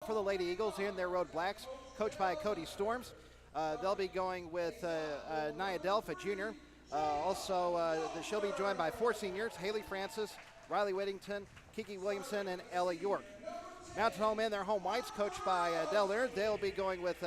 for the Lady Eagles in their Road Blacks, coached by Cody Storms. They'll be going with Nia Delph, a junior. She'll be joined by 4 seniors, Haley Francis, Riley Whittington, Kiki Williamson, and Ella York. Mountain Home in their home whites, coached by Del Laird. They'll be going with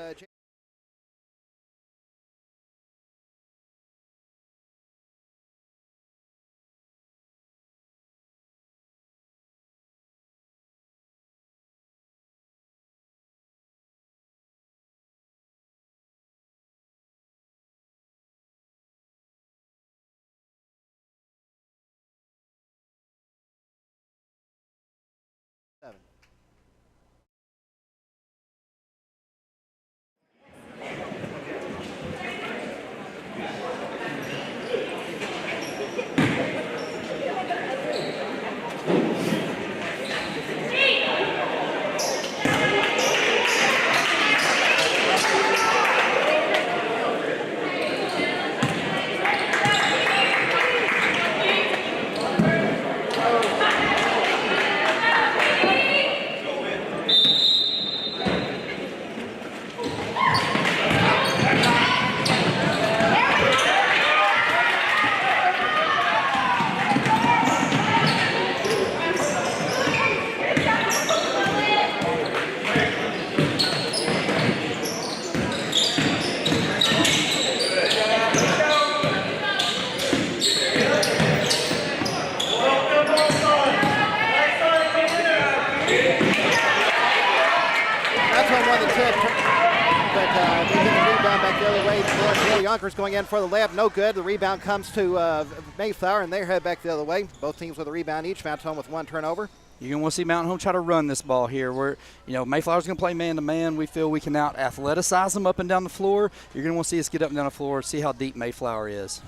Yonkers going in for the layup, no good. The rebound comes to Mayflower, and they head back the other way. Both teams with a rebound each. Mountain Home with 1 turnover. You're going to want to see Mountain Home try to run this ball here. Mayflower's going to play man-to-man. We feel we can out-athleticize them up and down the floor. You're going to want to see us get up and down the floor, see how deep Mayflower is.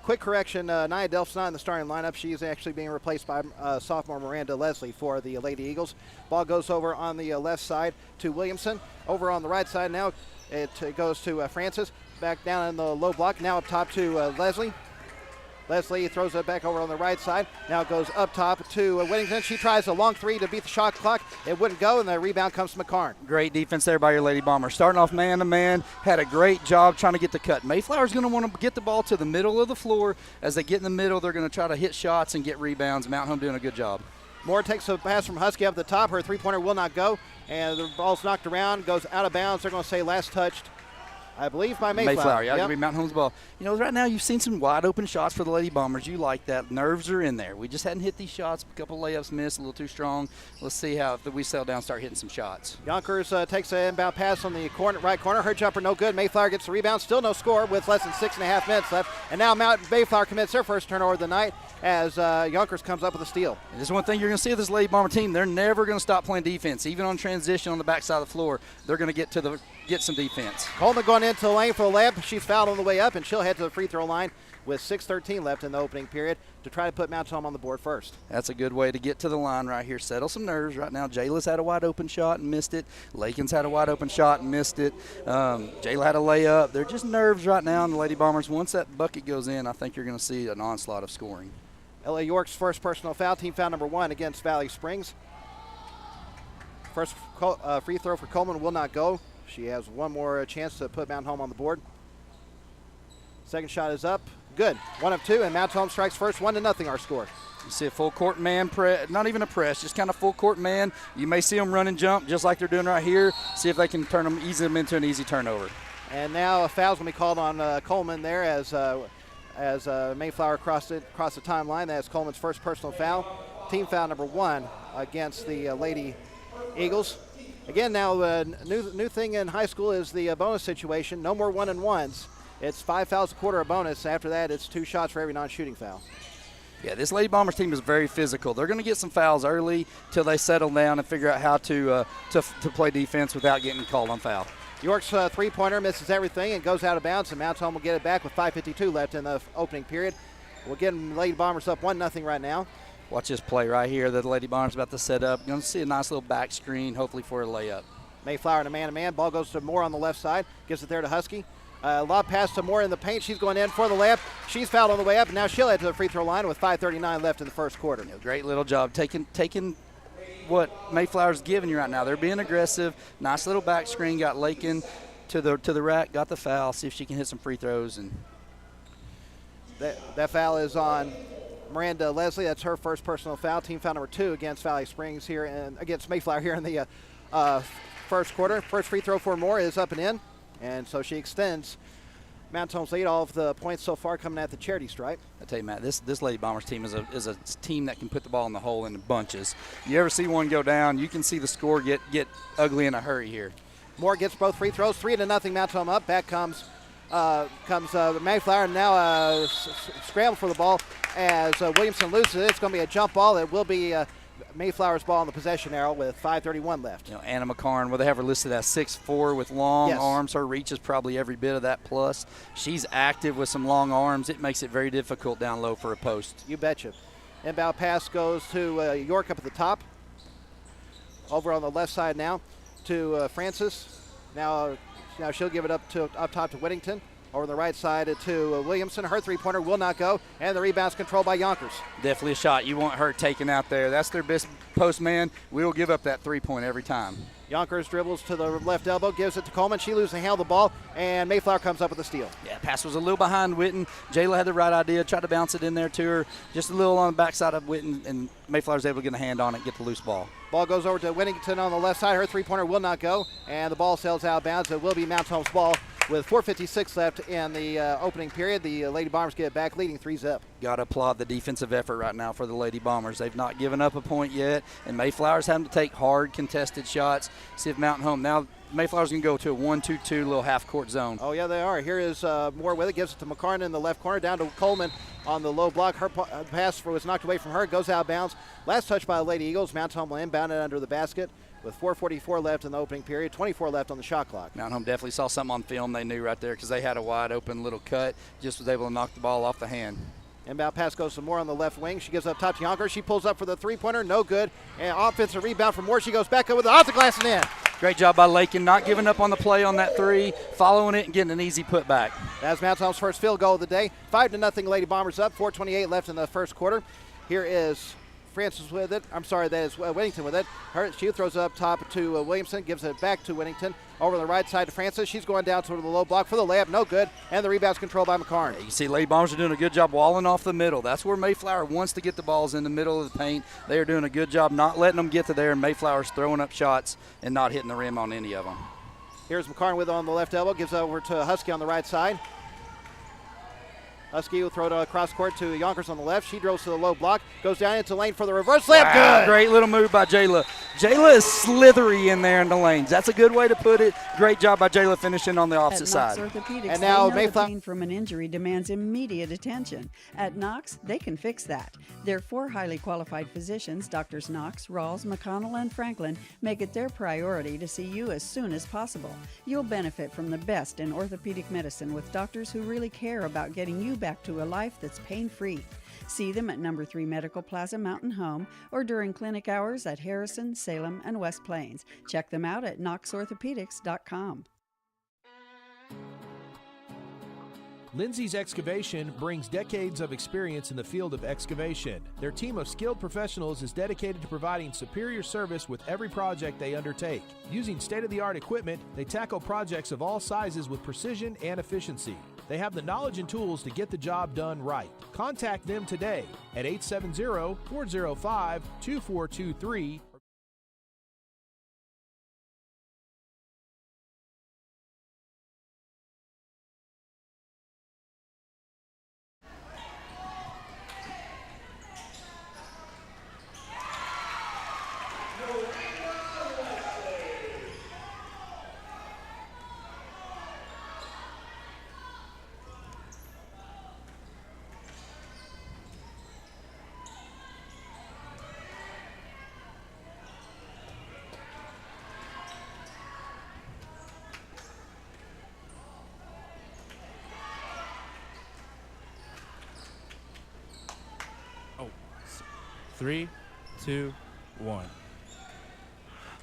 Quick correction, Nia Delph's not in the starting lineup. She's actually being replaced by sophomore Miranda Leslie for the Lady Eagles. Ball goes over on the left side to Williamson. Over on the right side now, it goes to Francis. Back down in the low block, now up top to Leslie. Leslie throws it back over on the right side. Now it goes up top to Whittington. She tries a long 3 to beat the shot clock. It wouldn't go, and the rebound comes to McCarn. Great defense there by your Lady Bombers. Starting off man-to-man, had a great job trying to get the cut. Mayflower's going to want to get the ball to the middle of the floor. As they get in the middle, they're going to try to hit shots and get rebounds. Mountain Home doing a good job. Moore takes a pass from Husky up the top. Her three-pointer will not go, and the ball's knocked around, goes out of bounds. They're going to say last touched, I believe, by Mayflower. Yeah, going to be Mountain Home's ball. Right now you've seen some wide-open shots for the Lady Bombers. You like that. Nerves are in there. We just hadn't hit these shots. A couple layups missed, a little too strong. Let's see how if we settle down and start hitting some shots. Yonkers takes an inbound pass on the right corner. Her jumper no good. Mayflower gets the rebound. Still no score with less than 6.5 minutes left. And now Mayflower commits their first turnover of the night as Yonkers comes up with a steal. And this is one thing you're going to see with this Lady Bomber team. They're never going to stop playing defense. Even on transition on the backside of the floor, they're going to get some defense. Coleman going into the lane for the layup. She's fouled on the way up, and she'll head to the free throw line with 6:13 left in the opening period to try to put Mountain Home on the board first. That's a good way to get to the line right here. Settle some nerves right now. Jayla's had a wide open shot and missed it. Lakin's had a wide open shot and missed it. Jayla had a layup. They're just nerves right now, and the Lady Bombers, once that bucket goes in, I think you're going to see an onslaught of scoring. Ella York's first personal foul, team foul number 1 against Valley Springs. First free throw for Coleman will not go. She has one more chance to put Mountain Home on the board. Second shot is up. Good. 1 of 2, and Mountain Home strikes first. 1-0 our score. You see a full court man press, not even a press, just kind of full court man. You may see them run and jump just like they're doing right here. See if they can ease them into an easy turnover. And now a foul's going to be called on Coleman there as Mayflower crossed the timeline. That's Coleman's first personal foul. Team foul number 1 against the Lady Eagles. Again, now new thing in high school is the bonus situation. No more 1-and-1s. It's 5 fouls a quarter a bonus. After that, it's 2 shots for every non-shooting foul. Yeah, this Lady Bombers team is very physical. They're going to get some fouls early till they settle down and figure out how to play defense without getting called on foul. York's three-pointer misses everything and goes out of bounds, and Mountain Home will get it back with 5:52 left in the opening period. We're getting Lady Bombers up 1-0 right now. Watch this play right here that the Lady Bombers about to set up. You're going to see a nice little back screen, hopefully for a layup. Mayflower in a man-to-man. Ball goes to Moore on the left side. Gives it there to Husky. Lob pass to Moore in the paint. She's going in for the layup. She's fouled on the way up, and now she'll head to the free throw line with 5:39 left in the first quarter. Great little job taking what Mayflower's giving you right now. They're being aggressive. Nice little back screen. Got Lakin to the rack. Got the foul. See if she can hit some free throws. And that foul is on Miranda Leslie. That's her first personal foul. Team foul number 2 against Valley Springs here and against Mayflower here in the first quarter. First free throw for Moore is up and in, and so she extends Mount Home's lead. All of the points so far coming at the charity stripe. I tell you, Matt, this Lady Bombers team is a team that can put the ball in the hole in bunches. You ever see one go down, you can see the score get ugly in a hurry here. Moore gets both free throws, 3-0 Mount Home up. Back comes Mayflower, and now scramble for the ball as Williamson loses it. It's going to be a jump ball. It will be Mayflower's ball on the possession arrow with 5:31 left. You know, Anna McCarn, well, they have her listed as 6'4" with long arms. Her reach is probably every bit of that plus. She's active with some long arms. It makes it very difficult down low for a post. You betcha. Inbound pass goes to York up at the top. Over on the left side now to Francis. Now she'll give it up top to Whittington. Over the right side to Williamson. Her three-pointer will not go, and the rebound's controlled by Yonkers. Definitely a shot. You want her taken out there. That's their best post man. We'll give up that three-point every time. Yonkers dribbles to the left elbow, gives it to Coleman. She loses the handle of the ball, and Mayflower comes up with a steal. Yeah, pass was a little behind Witten. Jayla had the right idea, tried to bounce it in there to her. Just a little on the backside of Witten, and Mayflower's able to get a hand on it, get the loose ball. Ball goes over to Whittington on the left side. Her three-pointer will not go, and the ball sails out of bounds. It will be Mount Home's ball. With 4:56 left in the opening period, the Lady Bombers get it back, leading 3-0. Got to applaud the defensive effort right now for the Lady Bombers. They've not given up a point yet, and Mayflower's having to take hard contested shots. See if Mountain Home now. Mayflower's going to go to a 1-2-2 little half-court zone. Oh, yeah, they are. Here is Moore with it. Gives it to McCarn in the left corner. Down to Coleman on the low block. Her pass was knocked away from her. Goes out of bounds. Last touch by the Lady Eagles. Mount Home will inbound it under the basket with 4:44 left in the opening period. 24 left on the shot clock. Mount Home definitely saw something on film they knew right there because they had a wide-open little cut. Just was able to knock the ball off the hand. Inbound pass goes to Moore on the left wing. She gives up top to Yonkers. She pulls up for the three-pointer. No good. And offensive rebound from Moore. She goes back up with the off the glass and in. Great job by Lakin, not giving up on the play on that three, following it and getting an easy putback. That's Mount Home's first field goal of the day. 5-0 Lady Bombers up. 4:28 left in the first quarter. Here is Francis with it. I'm sorry, that is Whittington with it. She throws it up top to Williamson, gives it back to Whittington. Over the right side to Francis. She's going down to the low block for the layup. No good. And the rebound's controlled by McCarn. You see Lady Bombers are doing a good job walling off the middle. That's where Mayflower wants to get the balls in the middle of the paint. They are doing a good job not letting them get to there, and Mayflower's throwing up shots and not hitting the rim on any of them. Here's McCarn with it on the left elbow. Gives it over to Husky on the right side. Husky will throw it across court to Yonkers on the left. She drills to the low block, goes down into the lane for the reverse layup. Wow, good. Great little move by Jayla. Jayla is slithery in there in the lanes. That's a good way to put it. Great job by Jayla finishing on the opposite side. Orthopedics, and now they know the pain from an injury demands immediate attention. At Knox, they can fix that. Their 4 highly qualified physicians, Doctors Knox, Rawls, McConnell, and Franklin, make it their priority to see you as soon as possible. You'll benefit from the best in orthopedic medicine with doctors who really care about getting you back to a life that's pain-free. See them at No. 3 Medical Plaza Mountain Home or during clinic hours at Harrison, Salem, and West Plains. Check them out at knoxorthopedics.com. Lindsay's Excavation brings decades of experience in the field of excavation. Their team of skilled professionals is dedicated to providing superior service with every project they undertake. Using state-of-the-art equipment, they tackle projects of all sizes with precision and efficiency. They have the knowledge and tools to get the job done right. Contact them today at 870-405-2423. Three, two, one.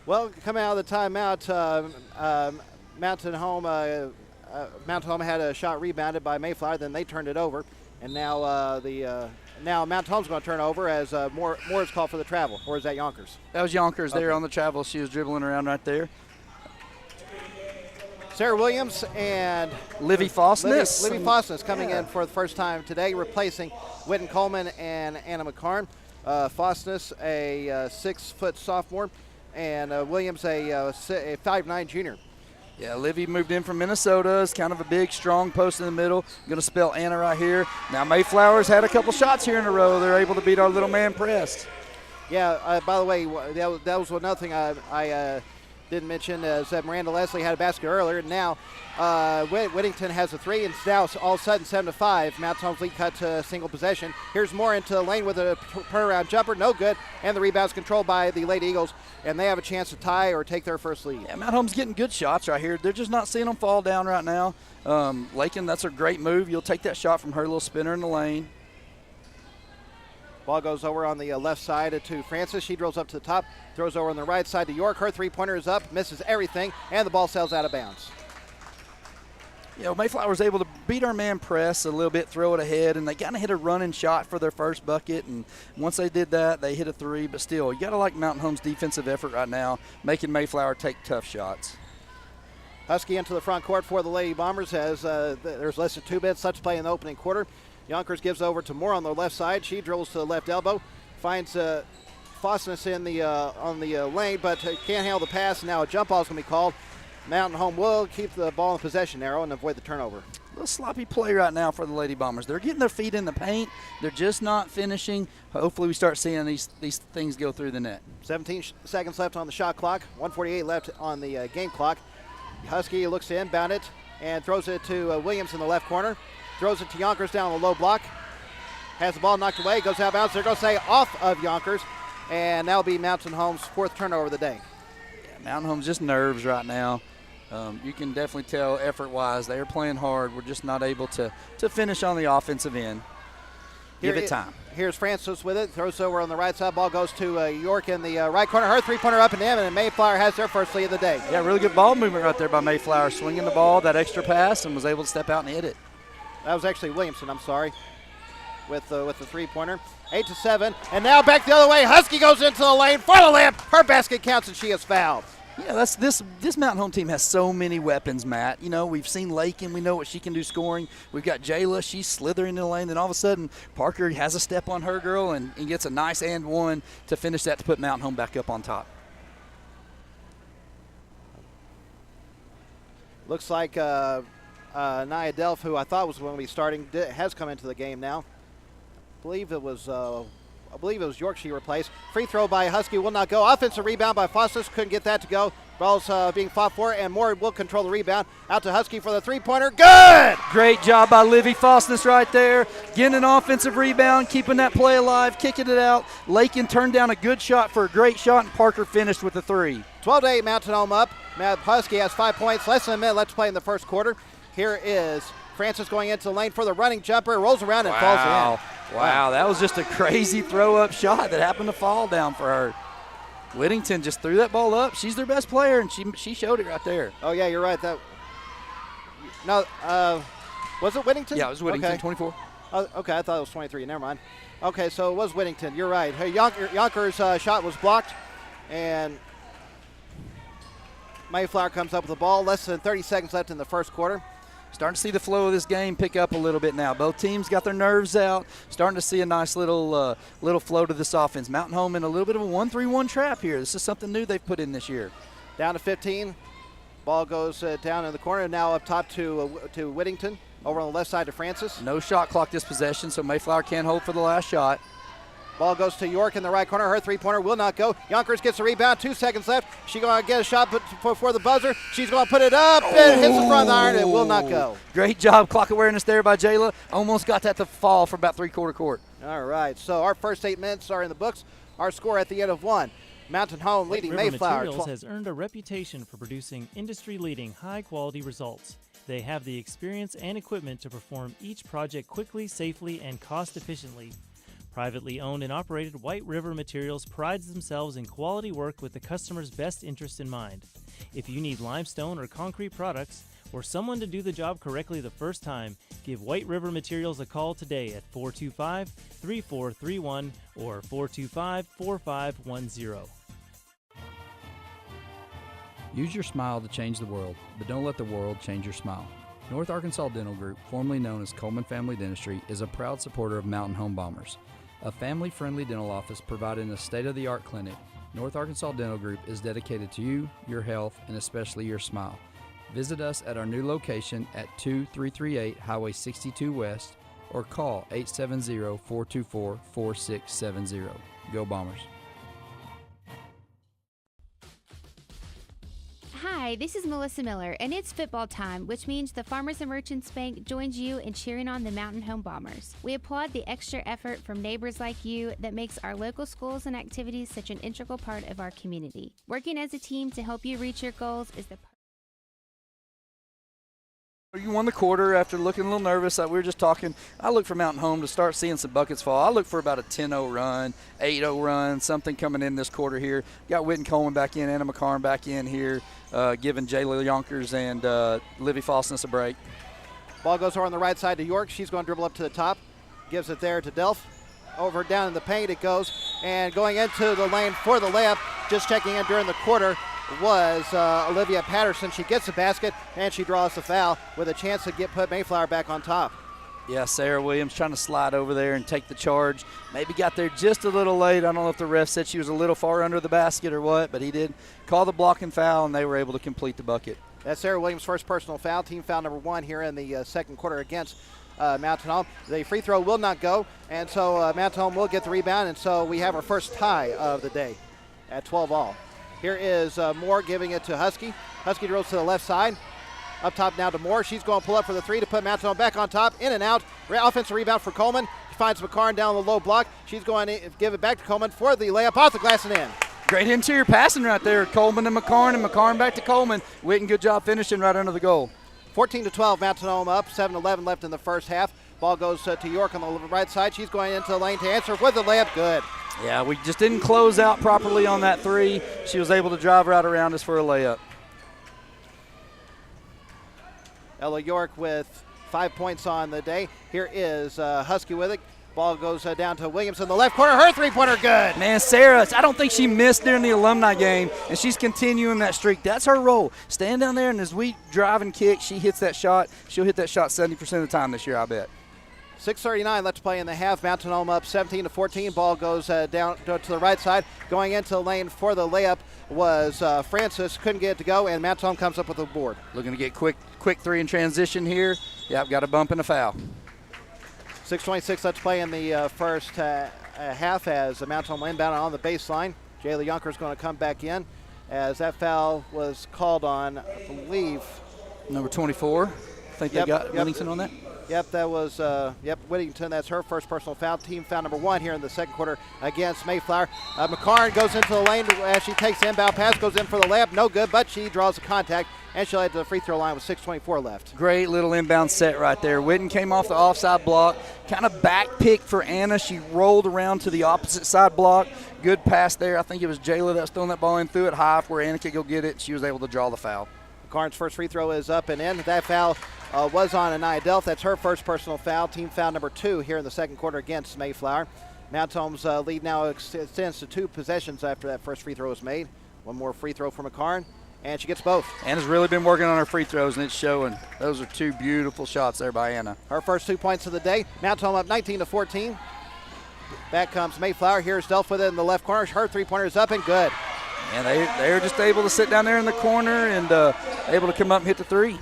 Well, coming out of the timeout, Mountain Home had a shot rebounded by Mayflower. Then they turned it over, and now Now Mount Home's going to turn over as Moore is called for the travel. Or is that Yonkers? That was Yonkers there Okay. on the travel. She was dribbling around right there. Sarah Williams and Livy Fosness. Livy Fosness coming in for the first time today, replacing Whitten Coleman and Anna McCarn. Fosness, a 6-foot sophomore, and Williams, a 5'9" junior. Yeah, Livy moved in from Minnesota. It's kind of a big, strong post in the middle. Going to spell Anna right here. Now Mayflower's had a couple shots here in a row. They're able to beat our little man press. Yeah, by the way, that was another thing I didn't mention is that Miranda Leslie had a basket earlier. Now Whittington has a 3, and now all of a sudden 7-5. Mount Home's lead cut to single possession. Here's Moore into the lane with a turnaround jumper, no good, and the rebound's controlled by the Lady Eagles, and they have a chance to tie or take their first lead. Yeah, Mount Home's getting good shots right here. They're just not seeing them fall down right now. Lakin, that's a great move. You'll take that shot from her little spinner in the lane. Ball goes over on the left side to Francis. She drills up to the top, throws over on the right side to York. Her three-pointer is up, misses everything, and the ball sails out of bounds. You know, Mayflower's able to beat our man press a little bit, throw it ahead, and they kind of hit a running shot for their first bucket. And once they did that, they hit a 3. But still, you got to like Mountain Home's defensive effort right now, making Mayflower take tough shots. Husky into the front court for the Lady Bombers as there's less than 2 minutes left to play in the opening quarter. Yonkers gives over to Moore on the left side. She dribbles to the left elbow, finds Fosness in the on the lane, but can't handle the pass. Now a jump ball is going to be called. Mountain Home will keep the ball in possession arrow and avoid the turnover. A little sloppy play right now for the Lady Bombers. They're getting their feet in the paint. They're just not finishing. Hopefully we start seeing these things go through the net. 17 seconds left on the shot clock. 1:48 left on the game clock. Husky looks to inbound it and throws it to Williams in the left corner. Throws it to Yonkers down the low block. Has the ball knocked away. Goes out of bounds. They're going to say off of Yonkers. And that'll be Mountain Home's 4th turnover of the day. Yeah, Mountain Home's just nerves right now. You can definitely tell effort-wise they are playing hard. We're just not able to finish on the offensive end. Give it time. Here's Francis with it. Throws over on the right side. Ball goes to York in the right corner. Her three-pointer up and in, and Mayflower has their first lead of the day. Yeah, really good ball movement right there by Mayflower. Swinging the ball, that extra pass, and was able to step out and hit it. That was actually Williamson, I'm sorry, with the three-pointer. 8-7, and now back the other way. Husky goes into the lane for the layup. Her basket counts, and she is fouled. Yeah, that's this Mountain Home team has so many weapons, Matt. You know, we've seen Lakin. We know what she can do scoring. We've got Jayla. She's slithering in the lane. Then all of a sudden, Parker has a step on her girl and gets a nice and one to finish that to put Mountain Home back up on top. Looks like Nia Delph, who I thought was going to be starting, has come into the game now. I believe it was York she replaced. Free throw by Husky will not go. Offensive rebound by Fosness. Couldn't get that to go. Ball's being fought for, and Moore will control the rebound. Out to Husky for the three-pointer. Good! Great job by Livy Fosness right there. Getting an offensive rebound, keeping that play alive, kicking it out. Lakin turned down a good shot for a great shot, and Parker finished with the 3. 12-8, Mountain Home up. Husky has 5 points. Less than a minute left to play in the first quarter. Here is Francis going into the lane for the running jumper. Rolls around and falls in. Wow, that was just a crazy throw-up shot that happened to fall down for her. Whittington just threw that ball up. She's their best player, and she showed it right there. Oh, yeah, you're right. Was it Whittington? Yeah, it was Whittington, okay. 24. Okay, I thought it was 23. Never mind. Okay, so it was Whittington. You're right. Hey, Yonkers' shot was blocked, and Mayflower comes up with the ball. Less than 30 seconds left in the first quarter. Starting to see the flow of this game pick up a little bit now. Both teams got their nerves out. Starting to see a nice little flow to this offense. Mountain Home in a little bit of a 1-3-1 trap here. This is something new they've put in this year. Down to 15. Ball goes down in the corner. Now up top to Whittington. Over on the left side to Francis. No shot clock this possession, so Mayflower can't hold for the last shot. Ball goes to York in the right corner. Her three-pointer will not go. Yonkers gets the rebound. 2 seconds left. She's going to get a shot before the buzzer. She's going to put it up. It hits the front of the iron. It will not go. Great job, clock awareness there by Jayla. Almost got that to fall for about three-quarter court. All right, so our first 8 minutes are in the books. Our score at the end of 1. Mountain Home leading River Mayflower. Materials has earned a reputation for producing industry-leading, high-quality results. They have the experience and equipment to perform each project quickly, safely, and cost-efficiently. Privately owned and operated, White River Materials prides themselves in quality work with the customer's best interest in mind. If you need limestone or concrete products, or someone to do the job correctly the first time, give White River Materials a call today at 425-3431 or 425-4510. Use your smile to change the world, but don't let the world change your smile. North Arkansas Dental Group, formerly known as Coleman Family Dentistry, is a proud supporter of Mountain Home Bombers, a family-friendly dental office providing a state-of-the-art clinic. North Arkansas Dental Group is dedicated to you, your health, and especially your smile. Visit us at our new location at 2338 Highway 62 West or call 870-424-4670. Go Bombers. Hi, this is Melissa Miller, and it's football time, which means the Farmers and Merchants Bank joins you in cheering on the Mountain Home Bombers. We applaud the extra effort from neighbors like you that makes our local schools and activities such an integral part of our community. Working as a team to help you reach your goals is the You won the quarter after looking a little nervous. We were just talking. I look for Mountain Home to start seeing some buckets fall. I look for about a 10-0 run, 8-0 run, something coming in this quarter here. Got Whitten Coleman back in, Anna McCarn back in here, giving Jayla Yonkers and Livy Fosness a break. Ball goes over on the right side to York. She's going to dribble up to the top. Gives it there to Delph. Over down in the paint it goes. And going into the lane for the layup, just checking in during the quarter, was Olivia Patterson. She gets the basket and she draws the foul with a chance to put Mayflower back on top. Yeah, Sarah Williams trying to slide over there and take the charge. Maybe got there just a little late. I don't know if the ref said she was a little far under the basket or what, but he did call the blocking foul and they were able to complete the bucket. That's Sarah Williams' first personal foul, team foul number 1 here in the second quarter against Mountain Home. The free throw will not go, and so Mountain Home will get the rebound, and so we have our first tie of the day at 12 all. Here is Moore giving it to Husky. Husky drills to the left side. Up top now to Moore. She's going to pull up for the three to put Mountain Home back on top. In and out. Offensive rebound for Coleman. She finds McCarn down the low block. She's going to give it back to Coleman for the layup off the glass and in. Great interior passing right there. Coleman and McCarn back to Coleman. Whitten, good job finishing right under the goal. 14-12, Mountain Home up. 7-11 left in the first half. Ball goes to York on the right side. She's going into the lane to answer with the layup. Good. Yeah, we just didn't close out properly on that three. She was able to drive right around us for a layup. Ella York with 5 points on the day. Here is Husky with it. Ball goes down to Williams in the left corner. Her three-pointer good. Man, Sarah, I don't think she missed during the alumni game, and she's continuing that streak. That's her role. Stand down there, and as we drive and kick, she hits that shot. She'll hit that shot 70% of the time this year, I bet. 6:39 left to play in the half. Mountain Home up 17-14. Ball goes down to the right side. Going into the lane for the layup was Francis. Couldn't get it to go, and Mountain Home comes up with the board. Looking to get quick three in transition here. Yep, got a bump and a foul. 6:26 left to play in the first half as Mountain Home inbound on the baseline. Jayla Yonkers going to come back in as that foul was called on, I believe. Number 24. I think they got Whittington on that. Yep, that was Whittington. That's her first personal foul. Team foul number 1 here in the second quarter against Mayflower. McCarn goes into the lane as she takes the inbound pass, goes in for the layup. No good, but she draws the contact, and she'll head to the free throw line with 6:24 left. Great little inbound set right there. Whitten came off the offside block, kind of back pick for Anna. She rolled around to the opposite side block. Good pass there. I think it was Jayla that was throwing that ball in, threw it high where Anna could go get it. She was able to draw the foul. McCarn's first free throw is up and in. That foul was on Anaya Delph. That's her first personal foul. Team foul number 2 here in the second quarter against Mayflower. Mountain Home's lead now extends to 2 possessions after that first free throw was made. One more free throw for McCarn, and she gets both. Anna's really been working on her free throws, and it's showing. Those are 2 beautiful shots there by Anna. Her first 2 points of the day. Mountain Home up 19-14. Back comes Mayflower. Here's Delph with it in the left corner. Her three-pointer is up and good. And they were just able to sit down there in the corner and able to come up and hit the three.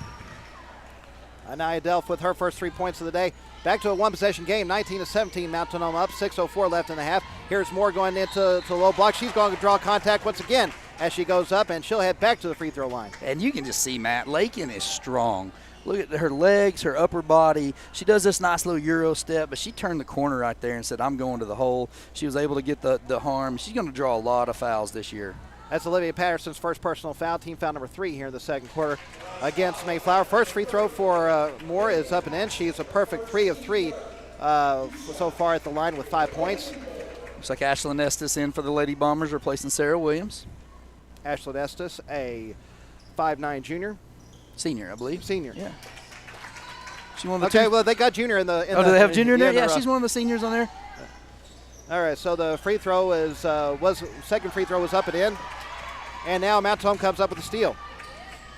Anaya Delph with her first 3 points of the day. Back to a one-possession game, 19-17. Mountain Home up, 6:04 left in the half. Here's Moore going into the low block. She's going to draw contact once again as she goes up, and she'll head back to the free throw line. And you can just see, Matt, Lakin is strong. Look at her legs, her upper body. She does this nice little Euro step, but she turned the corner right there and said, I'm going to the hole. She was able to get the harm. She's going to draw a lot of fouls this year. That's Olivia Patterson's first personal foul, team foul number 3 here in the second quarter against Mayflower. First free throw for Moore is up and in. She's a perfect 3 of 3 so far at the line with 5 points. Looks like Ashlyn Estes in for the Lady Bombers, replacing Sarah Williams. Ashlyn Estes, a 5'9" junior. Senior, I believe. Senior. Yeah. She one of the Okay, two. well, they got junior in the. Do they have junior in there? the Yeah, she's one of the seniors on there. All right, so the free throw second free throw was up and in, and now Mount Home comes up with a steal.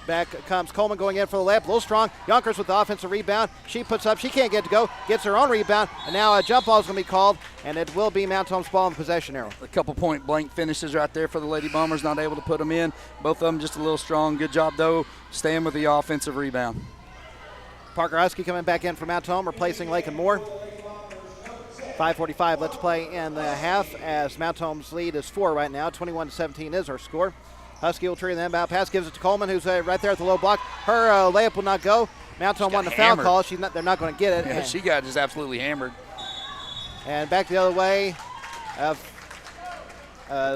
Back comes Coleman going in for the layup, a little strong. Yonkers with the offensive rebound. She puts up, she can't get to go, gets her own rebound, and now a jump ball is going to be called, and it will be Mount Home's ball in the possession arrow. A couple point blank finishes right there for the Lady Bombers, not able to put them in. Both of them just a little strong. Good job, though, staying with the offensive rebound. Parker Husky coming back in for Mount Home, replacing Lakin Moore. 5:45 left to play in the half as Mount Home's lead is 4 right now. 21-17 is our score. Husky will turn the inbound pass, gives it to Coleman, who's right there at the low block. Her layup will not go. Mount Home won the foul call. They're not going to get it. Yeah, she got just absolutely hammered. And back the other way.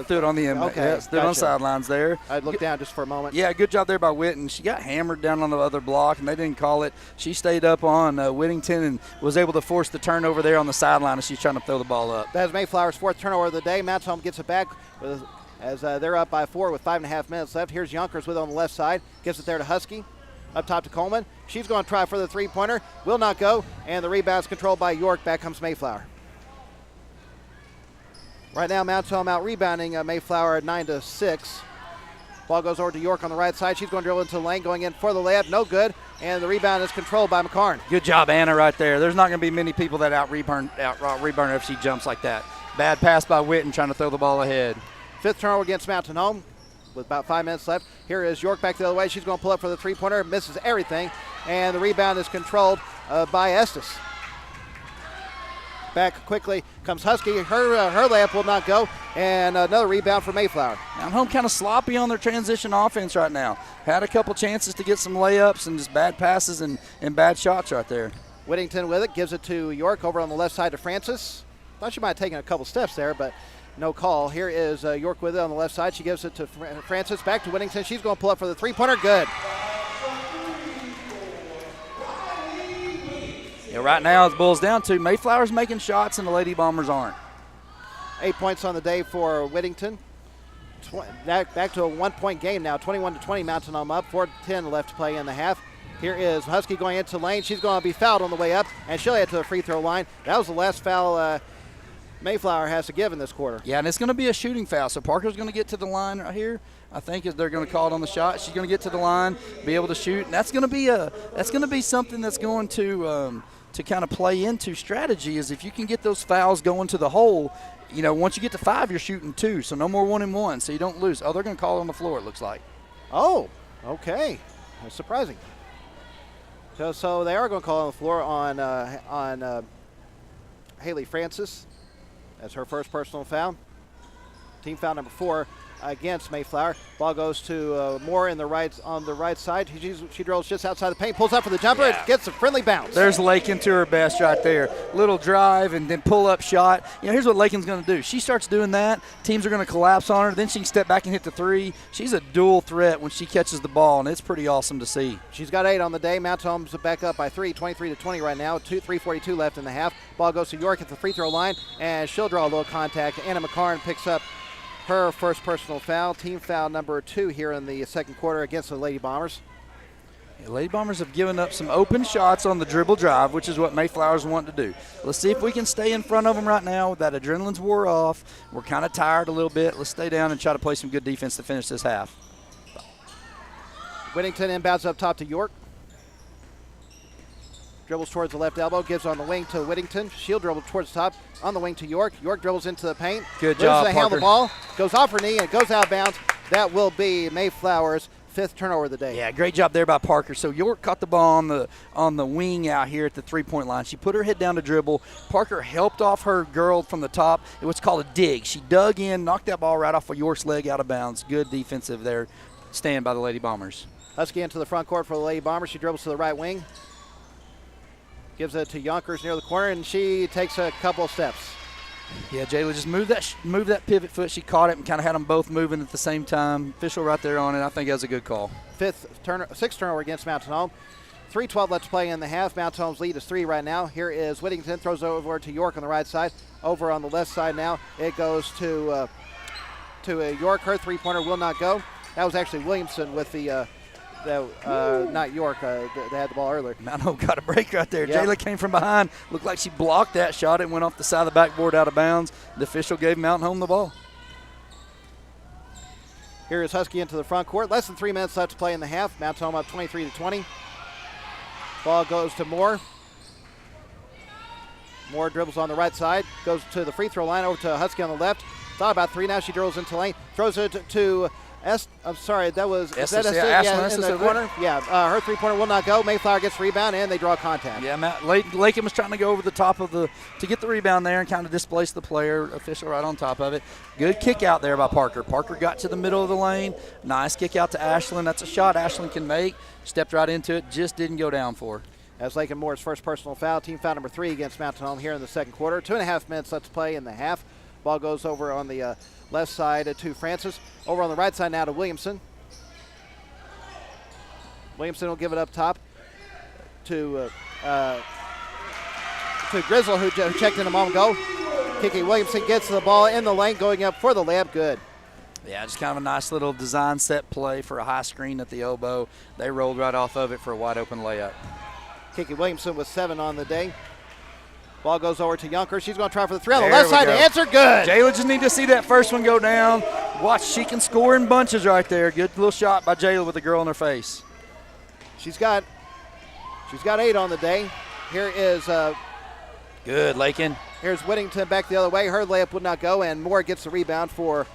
Threw it on the inbound. Okay, Yeah, threw it on the sidelines there. I'd look down just for a moment. Yeah, good job there by Witten. She got hammered down on the other block, and they didn't call it. She stayed up on Whittington and was able to force the turnover there on the sideline as she's trying to throw the ball up. That's Mayflower's 4th turnover of the day. Mount Home gets it back as they're up by 4 with 5.5 minutes left. Here's Yonkers with it on the left side. Gives it there to Husky. Up top to Coleman. She's going to try for the three-pointer. Will not go. And the rebound's controlled by York. Back comes Mayflower. Right now, Mount Home out rebounding Mayflower at 9-6. Ball goes over to York on the right side. She's going to drill into the lane, going in for the layup. No good. And the rebound is controlled by McCarn. Good job, Anna, right there. There's not going to be many people that out-rebound her if she jumps like that. Bad pass by Witten trying to throw the ball ahead. 5th turnover against Mountain Home with about 5 minutes left. Here is York back the other way. She's going to pull up for the three-pointer. Misses everything. And the rebound is controlled by Estes. Back quickly comes Husky. Her layup will not go. And another rebound for Mayflower. Mount Home kind of sloppy on their transition offense right now. Had a couple chances to get some layups and just bad passes and bad shots right there. Whittington with it. Gives it to York over on the left side to Francis. Thought she might have taken a couple steps there, but no call. Here is York with it on the left side. She gives it to Francis. Back to Whittington. She's going to pull up for the three-pointer. Good. Yeah, right now it boils down to Mayflower's making shots and the Lady Bombers aren't. 8 points on the day for Whittington. Back to a 1-point game now. 21-20, Mountain Home up. 4:10 left to play in the half. Here is Husky going into the lane. She's going to be fouled on the way up, and she'll head to the free throw line. That was the last foul Mayflower has to give in this quarter. Yeah, and it's going to be a shooting foul. So Parker's going to get to the line right here. I think they're going to call it on the shot. She's going to get to the line, be able to shoot, and that's going to be something that's going to kind of play into strategy. Is if you can get those fouls going to the hole. You know, once you get to 5, you're shooting 2, so no more 1-and-1, so you don't lose. Oh, they're going to call it on the floor, it looks like. Oh, okay. That's surprising. So they are going to call on the floor on Haley Francis. That's her first personal foul. Team foul number 4 against Mayflower. Ball goes to Moore on the right side. She drills just outside the paint, pulls up for the jumper, Yeah. It gets a friendly bounce. There's Lakin to her best right there. Little drive and then pull-up shot. You know, here's what Lakin's going to do. She starts doing that. Teams are going to collapse on her. Then she can step back and hit the 3. She's a dual threat when she catches the ball, and it's pretty awesome to see. She's got 8 on the day. Mount Home's back up by 3, 23-20 right now. 3:42 left in the half. Ball goes to York at the free throw line, and she'll draw a little contact. Anna McCarn picks up her first personal foul, team foul number 2 here in the second quarter against the Lady Bombers. The Lady Bombers have given up some open shots on the dribble drive, which is what Mayflower's want to do. Let's see if we can stay in front of them right now. That adrenaline's wore off. We're kind of tired a little bit. Let's stay down and try to play some good defense to finish this half. Whittington inbounds up top to York. Dribbles towards the left elbow, gives on the wing to Whittington. She'll dribble towards the top, on the wing to York. York dribbles into the paint. Good job, Loses the handle Parker. the ball, goes off her knee, and it goes out of bounds. That will be Mayflower's 5th turnover of the day. Yeah, great job there by Parker. So York caught the ball on the wing out here at the three-point line. She put her head down to dribble. Parker helped off her girl from the top. It was called a dig. She dug in, knocked that ball right off of York's leg out of bounds. Good defensive there, stand by the Lady Bombers. Husky into the front court for the Lady Bombers. She dribbles to the right wing. Gives it to Yonkers near the corner, and she takes a couple steps. Yeah, Jayla just moved that pivot foot. She caught it and kind of had them both moving at the same time. Official right there on it. I think that was a good call. 6th turnover against Mountain Home. 3:12 left to play in the half. Mountain Home's lead is 3 right now. Here is Whittington, throws over to York on the right side. Over on the left side now, it goes to York. Her three-pointer will not go. That was actually Williamson with not York. They had the ball earlier. Mount Hope got a break right there. Yep. Jayla came from behind. Looked like she blocked that shot. It went off the side of the backboard out of bounds. The official gave Mountain Home the ball. Here is Husky into the front court. Less than 3 minutes left to play in the half. Mountain Home up 23-20. Ball goes to Moore. Moore dribbles on the right side. Goes to the free throw line over to Husky on the left. Thought about 3 now. She dribbles into lane. Throws it to I'm sorry, that was Estes, in the corner. Yeah, her three-pointer will not go. Mayflower gets the rebound, and they draw contact. Yeah, Lakin was trying to go over the top of to get the rebound there and kind of displace the player. Official right on top of it. Good kick out there by Parker. Parker got to the middle of the lane. Nice kick out to Ashlyn. That's a shot Ashlyn can make. Stepped right into it. Just didn't go down for her. As Lakin Moore's first personal foul, team foul number 3 against Mountain Home here in the second quarter. 2.5 minutes left to play in the half. Ball goes over on the left side to Francis. Over on the right side now to Williamson. Williamson will give it up top to Grizzle, who checked in a moment ago. Kiki Williamson gets the ball in the lane, going up for the layup. Good. Yeah, just kind of a nice little design set play for a high screen at the elbow. They rolled right off of it for a wide open layup. Kiki Williamson with 7 on the day. Ball goes over to Yunker. She's going to try for the 3 on the left side to answer. Good. Jayla just need to see that first one go down. Watch, she can score in bunches right there. Good little shot by Jayla with the girl in her face. She's got 8 on the day. Here is good, Lakin. Here's Whittington back the other way. Her layup would not go, and Moore gets the rebound for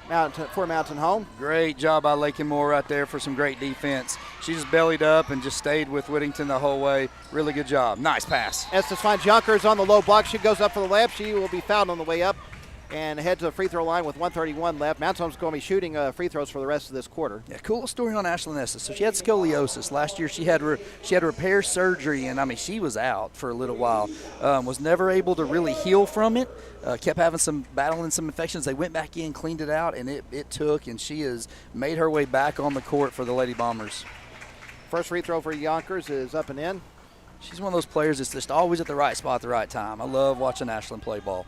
Mountain Home. Great job by Lakin Moore right there for some great defense. She just bellied up and just stayed with Whittington the whole way. Really good job. Nice pass. Estes finds Yonkers on the low block. She goes up for the layup. She will be fouled on the way up and head to the free throw line with 1:31 left. Mountain Home's going to be shooting free throws for the rest of this quarter. Yeah, cool story on Ashlyn Estes. So she had scoliosis last year. She had repair surgery, and I mean she was out for a little while. Was never able to really heal from it. Kept battling some infections. They went back in, cleaned it out, and it took. And she has made her way back on the court for the Lady Bombers. First free throw for Yonkers is up and in. She's one of those players that's just always at the right spot at the right time. I love watching Ashlyn play ball.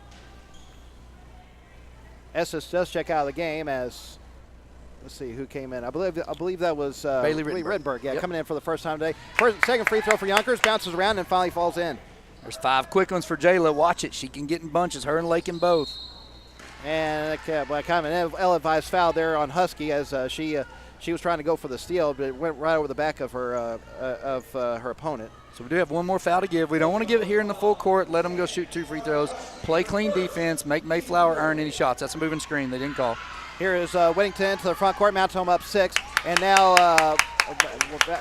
Estes does check out of the game as, let's see who came in. I believe that was Bailey Rittenberg. Yeah, yep. Coming in for the first time today. Second free throw for Yonkers, bounces around and finally falls in. There's 5 quick ones for Jayla. Watch it. She can get in bunches. Her and Lakin both. And kind of an ill-advised foul there on Husky as she was trying to go for the steal, but it went right over the back of her opponent. So we do have one more foul to give. We don't want to give it here in the full court. Let them go shoot 2 free throws. Play clean defense. Make Mayflower earn any shots. That's a moving screen. They didn't call. Here is Whittington to the front court. Mountain Home up 6. And now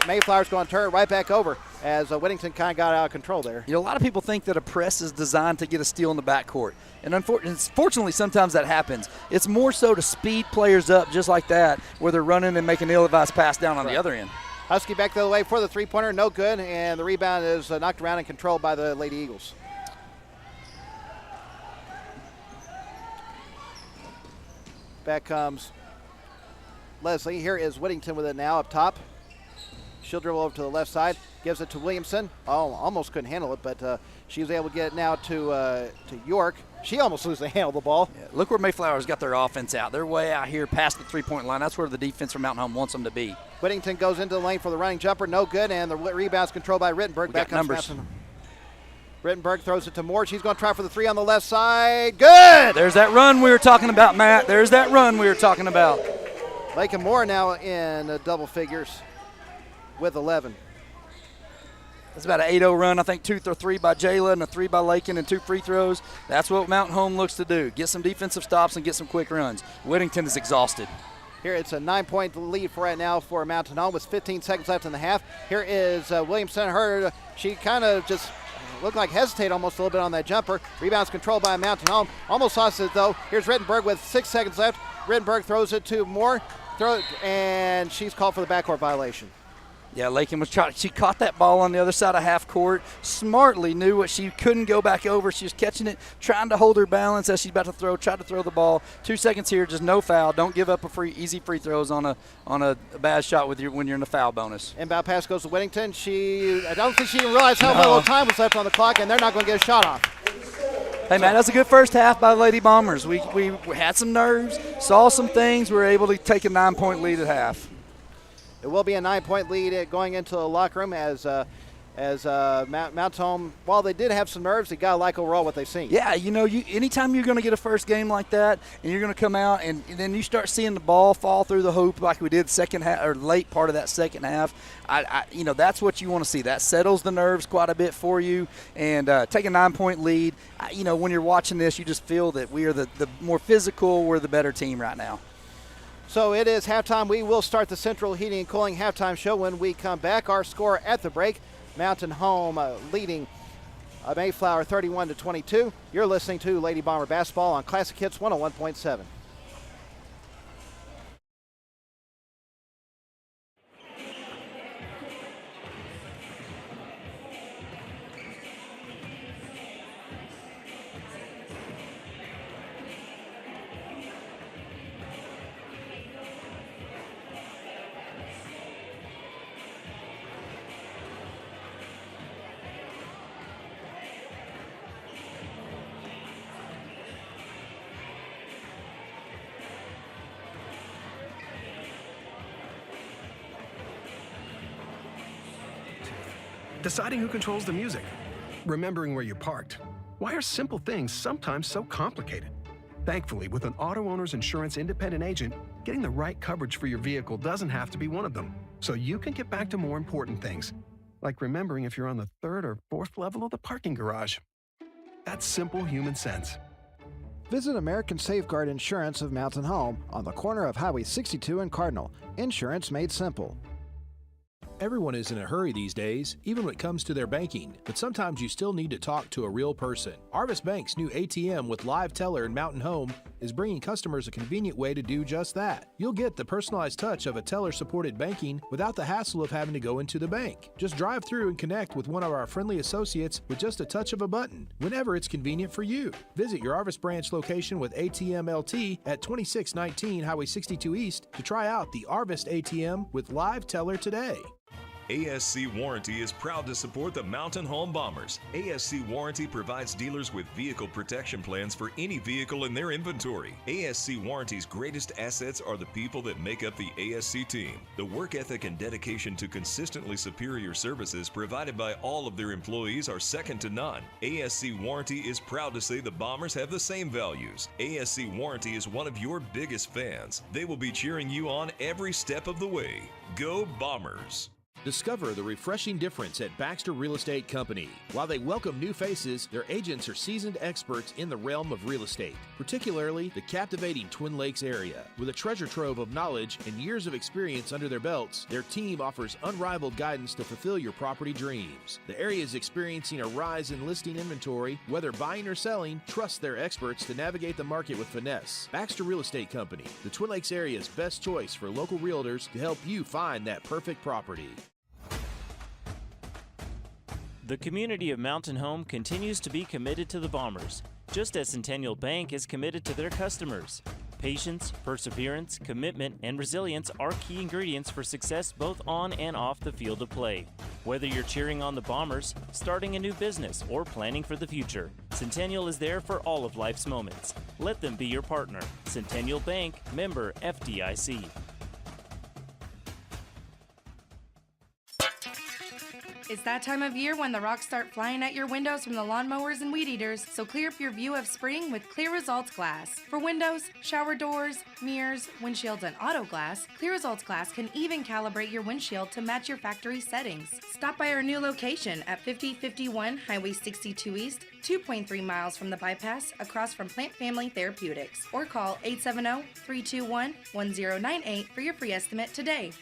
Mayflower's going to turn it right back over as Whittington kind of got out of control there. You know, a lot of people think that a press is designed to get a steal in the backcourt. And unfortunately, sometimes that happens. It's more so to speed players up just like that, where they're running and making an ill-advised pass down on the other end. Husky back the other way for the three-pointer, no good, and the rebound is knocked around and controlled by the Lady Eagles. Back comes Leslie. Here is Whittington with it now up top. She'll dribble over to the left side, gives it to Williamson. Oh, almost couldn't handle it, but she was able to get it now to York. She almost loses the handle of the ball. Yeah, look where Mayflower's got their offense out. They're way out here past the three-point line. That's where the defense from Mountain Home wants them to be. Whittington goes into the lane for the running jumper, no good, and the rebound's controlled by Rittenberg. Back comes numbers. Rittenberg throws it to Moore. She's going to try for the 3 on the left side. Good! There's that run we were talking about, Matt. There's that run we were talking about. Lakin Moore now in double figures with 11. That's about an 8-0 run. I think 2 or 3 by Jayla and a 3 by Lakin and 2 free throws. That's what Mountain Home looks to do. Get some defensive stops and get some quick runs. Whittington is exhausted. Here it's a 9-point lead for right now for Mountain Home with 15 seconds left in the half. Here is Williamson. She kind of just looked like hesitate almost a little bit on that jumper. Rebound's controlled by Mountain Home. Almost lost it though. Here's Rittenberg with 6 seconds left. Rittenberg throws it to Moore. And she's called for the backcourt violation. Yeah, Lakin was trying. She caught that ball on the other side of half court. Smartly knew what she couldn't go back over. She was catching it, trying to hold her balance as she's about to throw. Tried to throw the ball. 2 seconds here, just no foul. Don't give up easy free throws on a bad shot when you're in the foul bonus. Inbound pass goes to Whittington. I don't think she even realized how little time was left on the clock, and they're not going to get a shot off. Hey, man, that's a good first half by the Lady Bombers. We had some nerves, saw some things. We were able to take a 9-point lead at half. It will be a 9-point lead going into the locker room as Mount Home, while they did have some nerves, they got to like overall what they've seen. Yeah, anytime you're going to get a first game like that and you're going to come out and then you start seeing the ball fall through the hoop like we did second half or late part of that second half, that's what you want to see. That settles the nerves quite a bit for you and take a 9-point lead. When you're watching this, you just feel that we are the more physical, we're the better team right now. So it is halftime. We will start the Central Heating and Cooling halftime show when we come back. Our score at the break, Mountain Home leading Mayflower 31-22. You're listening to Lady Bomber Basketball on Classic Hits 101.7. Deciding who controls the music. Remembering where you parked. Why are simple things sometimes so complicated? Thankfully, with an auto owner's insurance independent agent, getting the right coverage for your vehicle doesn't have to be one of them. So you can get back to more important things, like remembering if you're on the 3rd or 4th level of the parking garage. That's simple human sense. Visit American Safeguard Insurance of Mountain Home on the corner of Highway 62 and Cardinal. Insurance made simple. Everyone is in a hurry these days, even when it comes to their banking, but sometimes you still need to talk to a real person. Arvis Bank's new ATM with live teller in Mountain Home is bringing customers a convenient way to do just that. You'll get the personalized touch of a teller-supported banking without the hassle of having to go into the bank. Just drive through and connect with one of our friendly associates with just a touch of a button, whenever it's convenient for you. Visit your Arvis branch location with ATM LT at 2619 Highway 62 East to try out the Arvis ATM with live teller today. ASC Warranty is proud to support the Mountain Home Bombers. ASC Warranty provides dealers with vehicle protection plans for any vehicle in their inventory. ASC Warranty's greatest assets are the people that make up the ASC team. The work ethic and dedication to consistently superior services provided by all of their employees are second to none. ASC Warranty is proud to say the Bombers have the same values. ASC Warranty is one of your biggest fans. They will be cheering you on every step of the way. Go Bombers! Discover the refreshing difference at Baxter Real Estate Company. While they welcome new faces, their agents are seasoned experts in the realm of real estate, particularly the captivating Twin Lakes area. With a treasure trove of knowledge and years of experience under their belts, their team offers unrivaled guidance to fulfill your property dreams. The area is experiencing a rise in listing inventory. Whether buying or selling, trust their experts to navigate the market with finesse. Baxter Real Estate Company, the Twin Lakes area's best choice for local realtors to help you find that perfect property. The community of Mountain Home continues to be committed to the Bombers, just as Centennial Bank is committed to their customers. Patience, perseverance, commitment, and resilience are key ingredients for success both on and off the field of play. Whether you're cheering on the Bombers, starting a new business, or planning for the future, Centennial is there for all of life's moments. Let them be your partner. Centennial Bank, member FDIC. It's that time of year when the rocks start flying at your windows from the lawnmowers and weed eaters, so clear up your view of spring with Clear Results Glass. For windows, shower doors, mirrors, windshields, and auto glass, Clear Results Glass can even calibrate your windshield to match your factory settings. Stop by our new location at 5051 Highway 62 East, 2.3 miles from the bypass, across from Plant Family Therapeutics, or call 870-321-1098 for your free estimate today.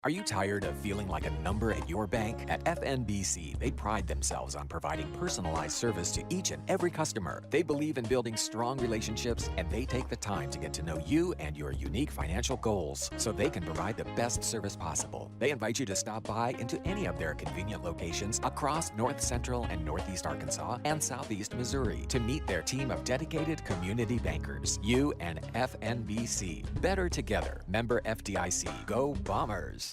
Are you tired of feeling like a number at your bank? At FNBC, they pride themselves on providing personalized service to each and every customer. They believe in building strong relationships, and they take the time to get to know you and your unique financial goals so they can provide the best service possible. They invite you to stop by into any of their convenient locations across North Central and Northeast Arkansas and Southeast Missouri to meet their team of dedicated community bankers. You and FNBC. Better together. Member FDIC. Go Bombers.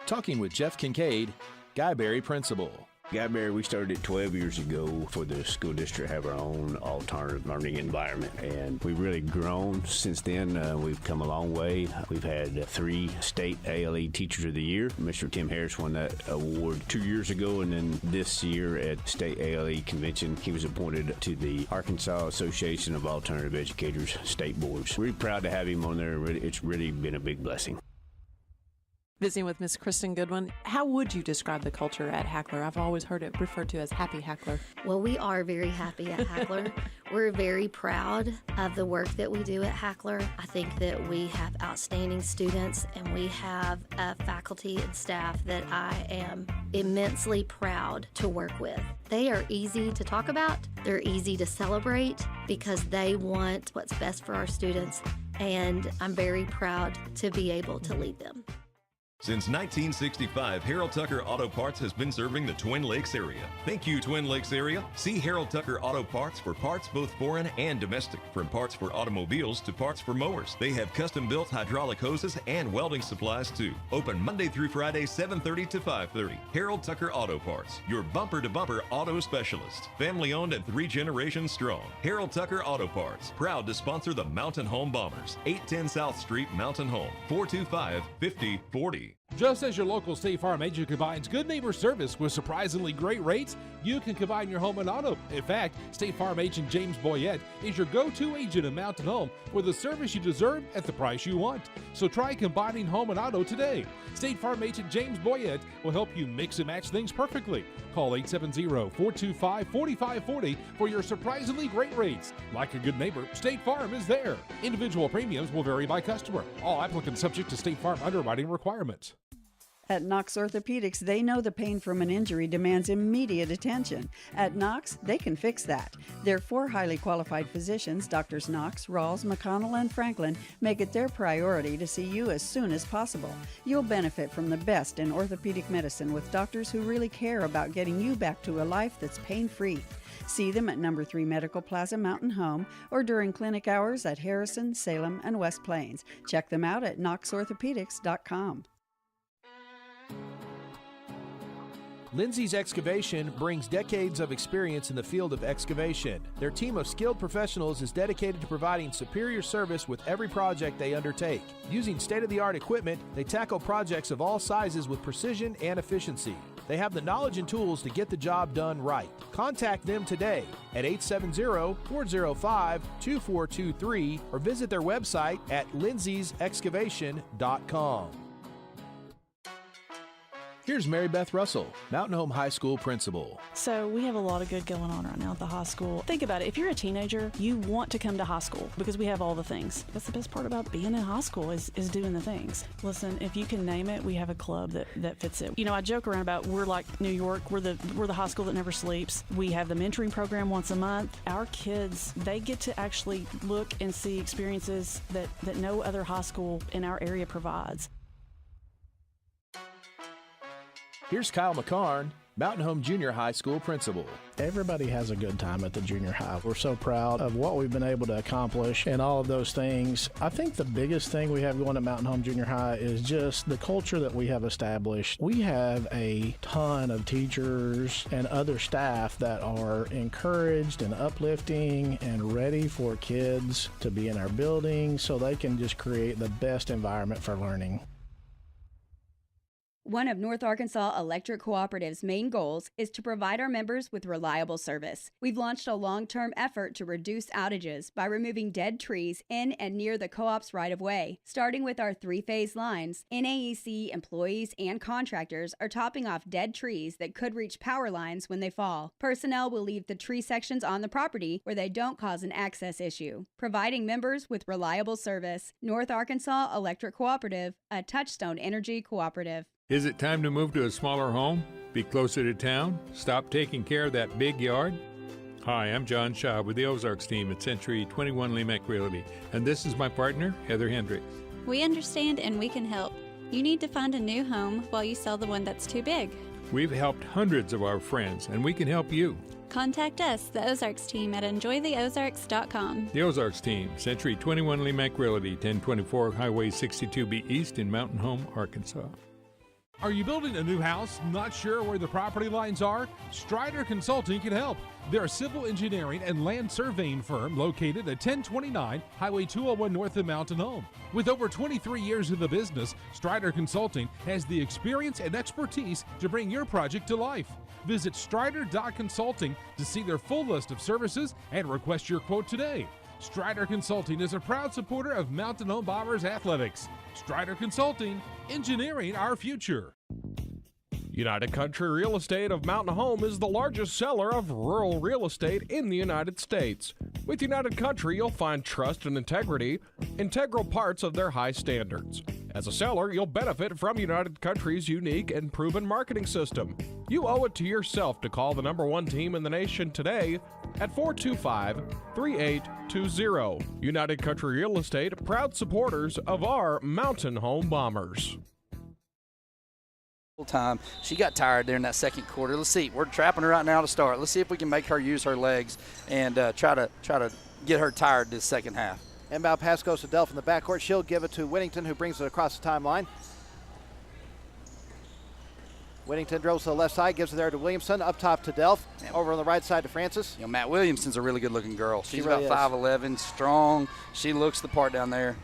Talking with Jeff Kincaid, Guyberry Principal. Guyberry, we started 12 years ago for the school district to have our own alternative learning environment, and we've really grown since then. We've come a long way. We've had 3 state ALE Teachers of the Year. Mr. Tim Harris won that award 2 years ago, and then this year at State ALE Convention, he was appointed to the Arkansas Association of Alternative Educators State Boards. We're proud to have him on there. It's really been a big blessing. Visiting with Miss Kristen Goodwin, how would you describe the culture at Hackler? I've always heard it referred to as Happy Hackler. Well, we are very happy at Hackler. We're very proud of the work that we do at Hackler. I think that we have outstanding students, and we have a faculty and staff that I am immensely proud to work with. They are easy to talk about. They're easy to celebrate because they want what's best for our students, and I'm very proud to be able to lead them. Since 1965, Harold Tucker Auto Parts has been serving the Twin Lakes area. Thank you, Twin Lakes area. See Harold Tucker Auto Parts for parts both foreign and domestic. From parts for automobiles to parts for mowers. They have custom-built hydraulic hoses and welding supplies too. Open Monday through Friday, 7:30 to 5:30. Harold Tucker Auto Parts, your bumper-to-bumper auto specialist. Family-owned and 3 generations strong. Harold Tucker Auto Parts, proud to sponsor the Mountain Home Bombers. 810 South Street, Mountain Home, 425-5040. Just as your local State Farm agent combines good neighbor service with surprisingly great rates, you can combine your home and auto. In fact, State Farm agent James Boyette is your go-to agent in Mountain Home for the service you deserve at the price you want. So try combining home and auto today. State Farm agent James Boyette will help you mix and match things perfectly. Call 870-425-4540 for your surprisingly great rates. Like a good neighbor, State Farm is there. Individual premiums will vary by customer. All applicants subject to State Farm underwriting requirements. At Knox Orthopedics, they know the pain from an injury demands immediate attention. At Knox, they can fix that. Their 4 highly qualified physicians, Drs. Knox, Rawls, McConnell, and Franklin, make it their priority to see you as soon as possible. You'll benefit from the best in orthopedic medicine with doctors who really care about getting you back to a life that's pain-free. See them at No. 3 Medical Plaza Mountain Home or during clinic hours at Harrison, Salem, and West Plains. Check them out at knoxorthopedics.com. Lindsay's Excavation brings decades of experience in the field of excavation. Their team of skilled professionals is dedicated to providing superior service with every project they undertake. Using state-of-the-art equipment, they tackle projects of all sizes with precision and efficiency. They have the knowledge and tools to get the job done right. Contact them today at 870-405-2423 or visit their website at lindsaysexcavation.com. Here's Mary Beth Russell, Mountain Home High School principal. So we have a lot of good going on right now at the high school. Think about it. If you're a teenager, you want to come to high school because we have all the things. That's the best part about being in high school is doing the things. Listen, if you can name it, we have a club that fits it. You know, I joke around about we're like New York. We're the high school that never sleeps. We have the mentoring program once a month. Our kids, they get to actually look and see experiences that no other high school in our area provides. Here's Kyle McCarn, Mountain Home Junior High School principal. Everybody has a good time at the junior high. We're so proud of what we've been able to accomplish and all of those things. I think the biggest thing we have going at Mountain Home Junior High is just the culture that we have established. We have a ton of teachers and other staff that are encouraged and uplifting and ready for kids to be in our building so they can just create the best environment for learning. One of North Arkansas Electric Cooperative's main goals is to provide our members with reliable service. We've launched a long-term effort to reduce outages by removing dead trees in and near the co-op's right-of-way. Starting with our 3-phase lines, NAEC employees and contractors are topping off dead trees that could reach power lines when they fall. Personnel will leave the tree sections on the property where they don't cause an access issue. Providing members with reliable service. North Arkansas Electric Cooperative, a Touchstone Energy cooperative. Is it time to move to a smaller home? Be closer to town? Stop taking care of that big yard? Hi, I'm John Shaw with the Ozarks team at Century 21 Lemec Realty, and this is my partner, Heather Hendricks. We understand and we can help. You need to find a new home while you sell the one that's too big. We've helped hundreds of our friends, and we can help you. Contact us, the Ozarks team, at enjoytheozarks.com. The Ozarks team, Century 21 Lemec Realty, 1024 Highway 62B East in Mountain Home, Arkansas. Are you building a new house, not sure where the property lines are? Strider Consulting can help. They're a civil engineering and land surveying firm located at 1029 Highway 201 north of Mountain Home. With over 23 years in the business, Strider Consulting has the experience and expertise to bring your project to life. Visit strider.consulting to see their full list of services and request your quote today. Strider Consulting is a proud supporter of Mountain Home Bombers athletics. Strider Consulting, engineering our future. United Country Real Estate of Mountain Home is the largest seller of rural real estate in the United States. With United Country, you'll find trust and integrity, integral parts of their high standards. As a seller, you'll benefit from United Country's unique and proven marketing system. You owe it to yourself to call the #1 team in the nation today at 425-3820. United Country Real Estate, proud supporters of our Mountain Home Bombers. Time. She got tired there in that second quarter. Let's see. We're trapping her right now to start. Let's see if we can make her use her legs and try to get her tired this second half. Inbound pass goes to Delph in the backcourt. She'll give it to Whittington, who brings it across the timeline. Whittington drills to the left side, gives it there to Williamson. Up top to Delph. Over on the right side to Francis. You know, Matt Williamson's a really good-looking girl. She's really about 5'11", strong. She looks the part down there.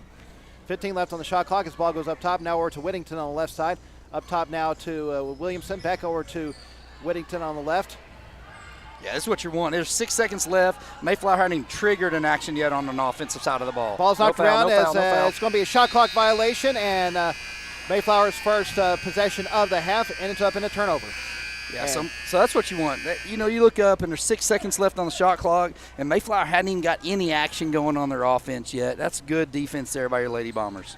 15 left on the shot clock as ball goes up top. Now over to Whittington on the left side. Up top now to Williamson. Back over to Whittington on the left. Yeah, this is what you want. There's 6 seconds left. Mayflower hasn't even triggered an action yet on an offensive side of the ball. Ball's knocked around as it's going to be a shot clock violation, and Mayflower's first possession of the half ends up in a turnover. Yeah, so that's what you want. You know, you look up and there's 6 seconds left on the shot clock, and Mayflower hadn't even got any action going on their offense yet. That's good defense there by your Lady Bombers.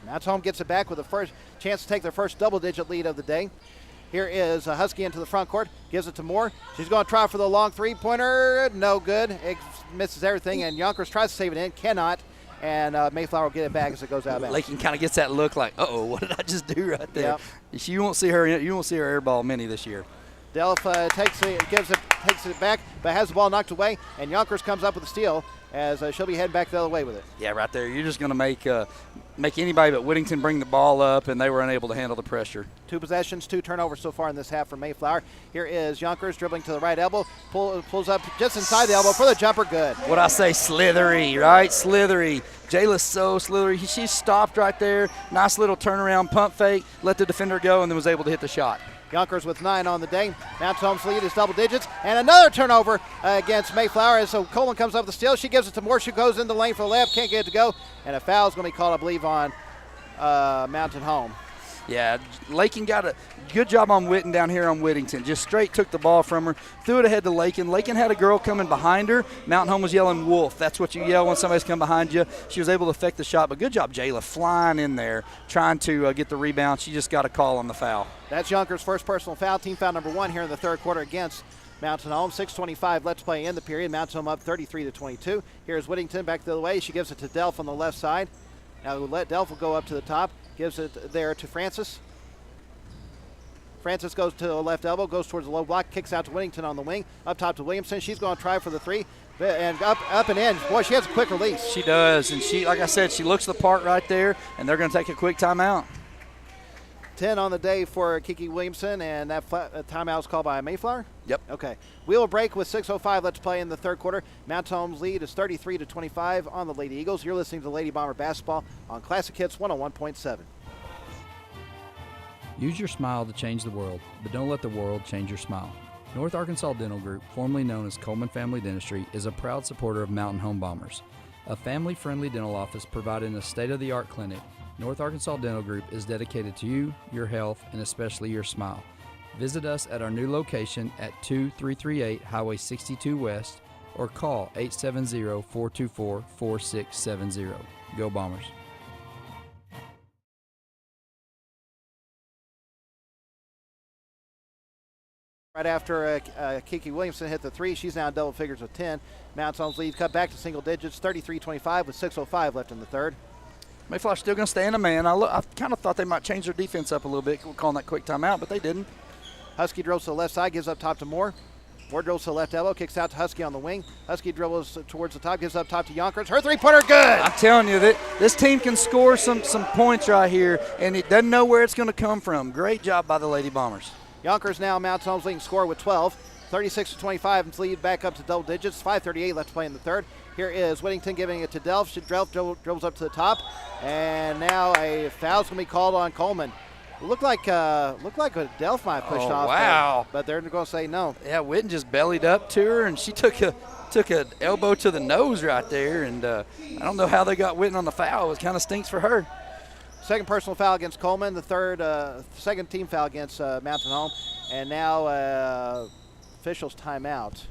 Mountain Home gets it back with the first chance to take their first double-digit lead of the day. Here is Husky into the front court, gives it to Moore. She's going to try for the long three-pointer. No good. It misses everything, and Yonkers tries to save it in, cannot, and Mayflower will get it back as it goes out of bounds. Lakin kind of gets that look like, uh-oh, what did I just do right there? Yep. You won't see her air ball many this year. Delph takes it back, but has the ball knocked away, and Yonkers comes up with a steal as she'll be heading back the other way with it. Yeah, right there. You're just going to make anybody but Whittington bring the ball up, and they were unable to handle the pressure. 2 possessions, 2 turnovers so far in this half for Mayflower. Here is Yonkers dribbling to the right elbow, pulls up just inside the elbow for the jumper, good. What I say, slithery, right? Slithery. Jayla's so slithery. She stopped right there. Nice little turnaround pump fake, let the defender go, and then was able to hit the shot. Yonkers with 9 on the day. Mountain Home's lead is double digits. And another turnover against Mayflower. And so Coleman comes up with the steal. She gives it to Moore. She goes in the lane for the layup. Can't get it to go. And a foul is going to be called, I believe, on Mountain Home. Yeah, Lakin got a good job on Witten down here on Whittington. Just straight took the ball from her, threw it ahead to Lakin. Lakin had a girl coming behind her. Mountain Home was yelling wolf. That's what you yell when somebody's come behind you. She was able to affect the shot, but good job, Jayla, flying in there, trying to get the rebound. She just got a call on the foul. That's Yonkers' first personal foul, team foul number 1 here in the third quarter against Mountain Home. 6:25 let's play in the period. Mountain Home up 33-22. Here's Whittington back the other way. She gives it to Delph on the left side. Now Delph will go up to the top. Gives it there to Francis. Francis goes to the left elbow, goes towards the low block, kicks out to Whittington on the wing. Up top to Williamson. She's going to try for the 3. And up and in. Boy, she has a quick release. She does. And she, like I said, she looks the part right there, and they're going to take a quick timeout. 10 on the day for Kiki Williamson, and that timeout is called by Mayflower? Yep. Okay. We will break with 6:05. Let's play in the third quarter. Mountain Home's lead is 33-25 on the Lady Eagles. You're listening to Lady Bomber Basketball on Classic Hits 101.7. Use your smile to change the world, but don't let the world change your smile. North Arkansas Dental Group, formerly known as Coleman Family Dentistry, is a proud supporter of Mountain Home Bombers. A family-friendly dental office providing a state-of-the-art clinic, North Arkansas Dental Group is dedicated to you, your health, and especially your smile. Visit us at our new location at 2338 Highway 62 West or call 870-424-4670. Go Bombers. Right after Kiki Williamson hit the three, she's now in double figures with 10. Mount Home's lead cut back to single digits, 33-25 with 6:05 left in the third. Mayflower's still going to stay in a man. I kind of thought they might change their defense up a little bit, calling that quick timeout, but they didn't. Husky drills to the left side, gives up top to Moore. Moore drills to the left elbow, kicks out to Husky on the wing. Husky dribbles towards the top, gives up top to Yonkers. Her three-pointer, good! I'm telling you, that this team can score some points right here, and it doesn't know where it's going to come from. Great job by the Lady Bombers. Yonkers now Mount Home's leading score with 12. 36-25 and lead back up to double digits. 5:38 left to play in the third. Here is Whittington giving it to Delph. Delph dribbles up to the top, and now a foul's going to be called on Coleman. It looked like a Delph might have pushed off. Wow! But they're going to say no. Yeah, Whitten just bellied up to her, and she took an elbow to the nose right there, and I don't know how they got Whitten on the foul. It kind of stinks for her. Second personal foul against Coleman. The second team foul against Mountain Home, and now officials timeout.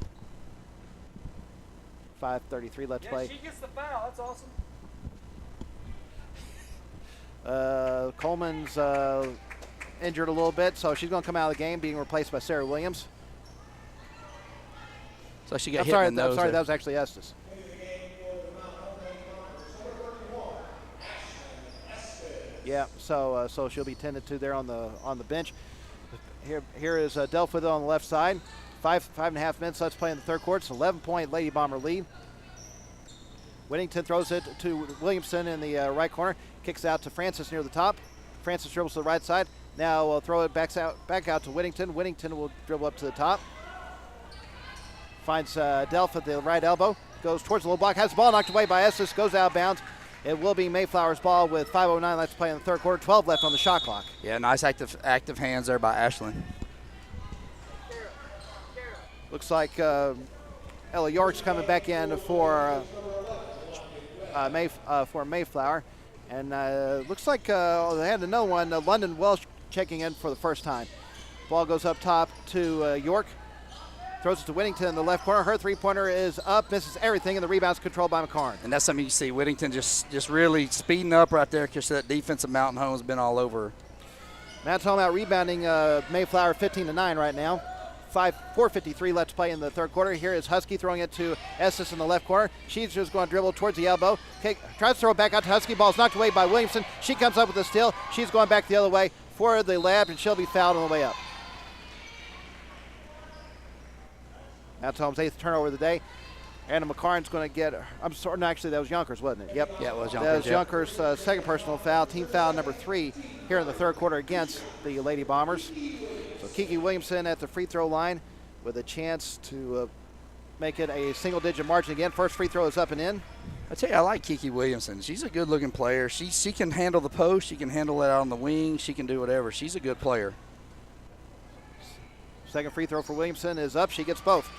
5:33 left to play. She gets the foul. That's awesome. Coleman's injured a little bit, so she's going to come out of the game, being replaced by Sarah Williams. So she got hit in the nose. I'm sorry, that was actually Estes. Yeah, so she'll be tended to there on the bench. Here is Delph with it on the left side. 5.5 minutes left to play in the third quarter. It's an 11-point Lady Bomber lead. Whittington throws it to Williamson in the right corner. Kicks out to Francis near the top. Francis dribbles to the right side. Now we'll throw it back out to Whittington. Whittington will dribble up to the top. Finds Delph at the right elbow. Goes towards the low block. Has the ball knocked away by Estes. Goes out of bounds. It will be Mayflower's ball with 5:09 left to play in the third quarter. 12 left on the shot clock. Yeah, nice active hands there by Ashlyn. Looks like Ella York's coming back in for Mayflower. And looks like they had another one, London Welsh checking in for the first time. Ball goes up top to York. Throws it to Whittington in the left corner. Her three-pointer is up, misses everything, and the rebound's controlled by McCarn. And that's something you see. Whittington just really speeding up right there because that defensive Mountain Home has been all over her. Mountain Home out rebounding Mayflower 15-9 right now. 4:53 left to play in the third quarter. Here is Husky throwing it to Estes in the left corner. She's just going to dribble towards the elbow. Okay, tries to throw it back out to Husky. Ball's knocked away by Williamson. She comes up with a steal. She's going back the other way for the lab, and she'll be fouled on the way up. Mountain Home's 8th turnover of the day. Anna McCarn's going to get, I'm sorry, no, actually that was Yonkers, wasn't it? Yep. Yeah, it was Yonkers. That was Yonkers' second personal foul, team foul number 3 here in the third quarter against the Lady Bombers. So Kiki Williamson at the free throw line with a chance to make it a single-digit margin again. First free throw is up and in. I tell you, I like Kiki Williamson. She's a good-looking player. She can handle the post. She can handle it out on the wing. She can do whatever. She's a good player. Second free throw for Williamson is up. She gets both.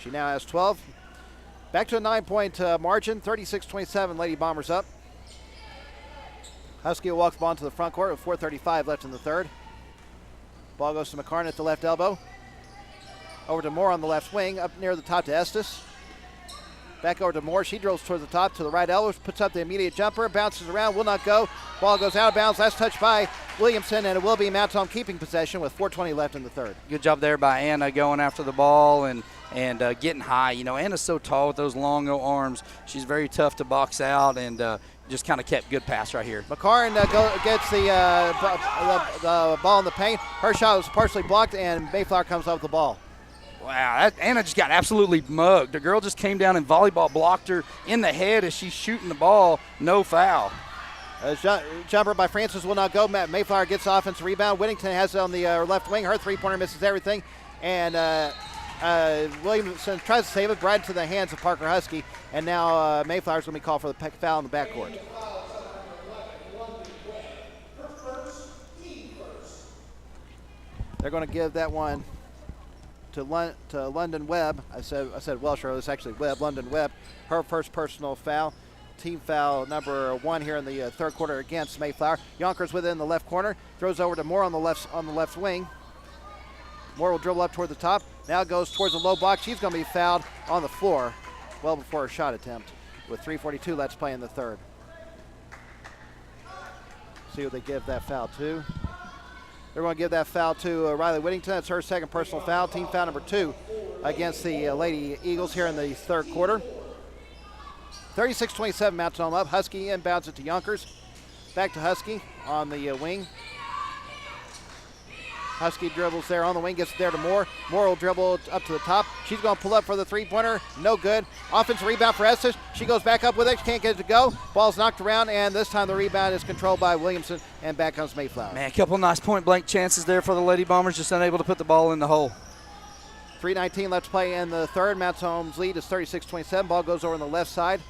She now has 12. Back to a 9-point margin, 36-27, Lady Bombers up. Husky walks the ball into the front court with 4:35 left in the third. Ball goes to McCarn at the left elbow. Over to Moore on the left wing, up near the top to Estes. Back over to Moore. She drills towards the top to the right elbow, puts up the immediate jumper, bounces around, will not go. Ball goes out of bounds. Last touch by Williamson, and it will be Mountain Home keeping possession with 4:20 left in the third. Good job there by Anna going after the ball and getting high. You know, Anna's so tall with those long arms. She's very tough to box out and just kind of kept good pass right here. McCarn gets the ball in the paint. Her shot was partially blocked, and Mayflower comes up with the ball. Wow, Anna just got absolutely mugged. The girl just came down and volleyball blocked her in the head as she's shooting the ball. No foul. Jumper by Francis will not go. Mayflower gets the offensive rebound. Whittington has it on the left wing. Her three-pointer misses everything. And Williamson tries to save it right into the hands of Parker Husky. And now Mayflower's going to be called for the foul in the backcourt. They're going to give that one to London Webb. I said Welsh earlier. It's actually Webb. London Webb. Her first personal foul. Team foul number 1 here in the third quarter against Mayflower. Yonkers within the left corner. Throws over to Moore on the left wing. Moore will dribble up toward the top. Now goes towards the low block. She's going to be fouled on the floor well before her shot attempt. With 3:42 left to play in the third. See who they give that foul to. They're going to give that foul to Riley Whittington. That's her second personal foul. Team foul number 2 against the Lady Eagles here in the third quarter. 36-27, Mountain Home up. Husky inbounds it to Yonkers. Back to Husky on the wing. Husky dribbles there on the wing, gets there to Moore. Moore will dribble up to the top. She's going to pull up for the three-pointer. No good. Offensive rebound for Estes. She goes back up with it. She can't get it to go. Ball's knocked around, and this time the rebound is controlled by Williamson, and back comes Mayflower. Man, a couple nice point-blank chances there for the Lady Bombers, just unable to put the ball in the hole. 3:19 left to play in the third. Mountain Home's lead is 36-27. Ball goes over on the left side.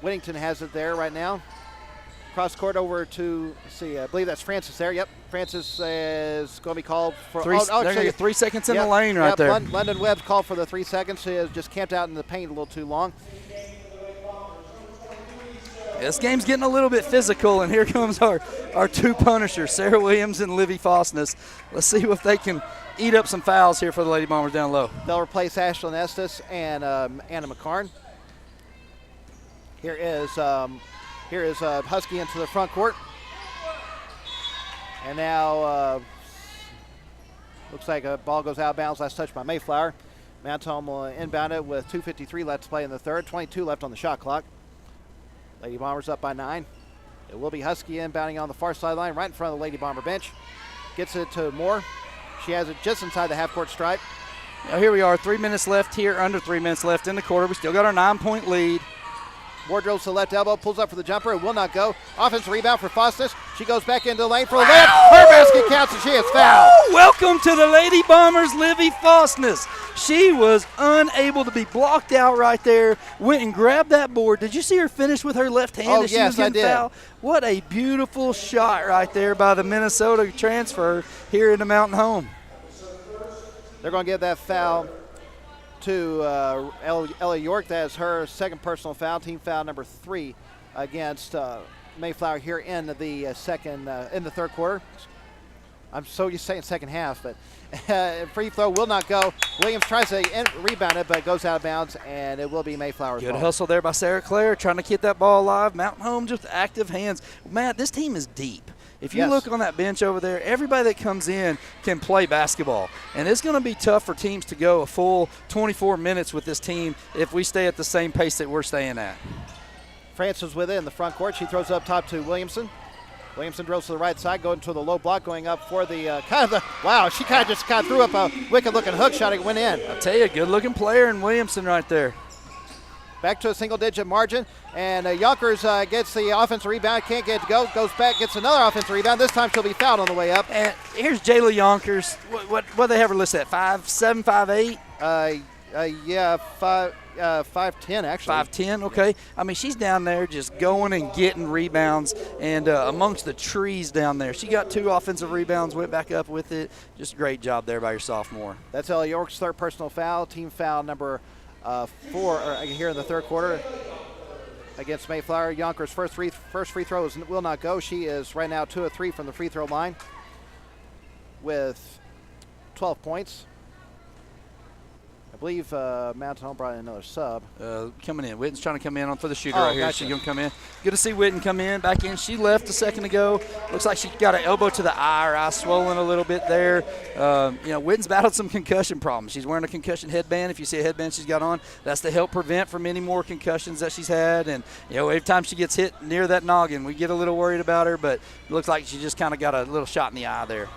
Whittington has it there right now. Cross court over to, let's see, I believe that's Francis there. Yep, Francis is going to be called for 3 seconds in the lane right there. London Webb's called for the 3 seconds. He has just camped out in the paint a little too long. This game's getting a little bit physical, and here comes our two punishers, Sarah Williams and Livy Fosness. Let's see if they can eat up some fouls here for the Lady Bombers down low. They'll replace Ashlyn Estes and Anna McCarn. Here is Husky into the front court. And now looks like a ball goes out of bounds. Last touch by Mayflower. Mountain Home will inbound it with 2:53 left to play in the third. 22 left on the shot clock. Lady Bombers up by 9. It will be Husky inbounding on the far sideline right in front of the Lady Bomber bench. Gets it to Moore. She has it just inside the half-court stripe. Now here we are, 3 minutes left here, under 3 minutes left in the quarter. We still got our 9-point lead. Moore drills to the left elbow, pulls up for the jumper. It will not go. Offensive rebound for Fosness. She goes back into the lane for a layup. Her basket counts, and she is fouled. Welcome to the Lady Bombers, Livy Fosness. She was unable to be blocked out right there. Went and grabbed that board. Did you see her finish with her left hand? Oh, as yes, she was I did. Fouled? What a beautiful shot right there by the Minnesota transfer here in the Mountain Home. They're going to give that foul to Ellie York. That is her second personal foul, team foul number 3 against Mayflower here in the third quarter. I'm so used to saying second half, but free throw will not go. Williams tries to rebound it, but it goes out of bounds, and it will be Mayflower's Good ball. hustle there by Sarah Clare, trying to keep that ball alive. Mountain Home just active hands. Matt, this team is deep. If you look on that bench over there, everybody that comes in can play basketball. And it's going to be tough for teams to go a full 24 minutes with this team if we stay at the same pace that we're staying at. Francis with it in the front court. She throws up top to Williamson. Williamson drills to the right side, going to the low block, going up for the wow, she kind of threw up a wicked-looking hook shot. It went in. I tell you, good-looking player in Williamson right there. Back to a single-digit margin, and Yonkers gets the offensive rebound, can't get it to go, goes back, gets another offensive rebound. This time she'll be fouled on the way up. And here's Jayla Yonkers. What do they have her listed at? 5'7", 5'8"? Yeah, 5'10", actually. 5'10", okay. I mean, she's down there just going and getting rebounds and amongst the trees down there. She got 2 offensive rebounds, went back up with it. Just a great job there by your sophomore. That's Ellie York's third personal foul, team foul number 4 here in the third quarter against Mayflower. Yonkers' first free throw will not go. She is right now 2 of 3 from the free throw line with 12 points. I believe Mountain Home brought in another sub. Coming in. Witten's trying to come in for the shooter right here. gotcha. She's going to come in. Good to see Witten come in, back in. She left a second ago. Looks like she got an elbow to the eye. Her eye swollen a little bit there. Witten's battled some concussion problems. She's wearing a concussion headband. If you see a headband she's got on, that's to help prevent from any more concussions that she's had. And, every time she gets hit near that noggin, we get a little worried about her, but it looks like she just kind of got a little shot in the eye there.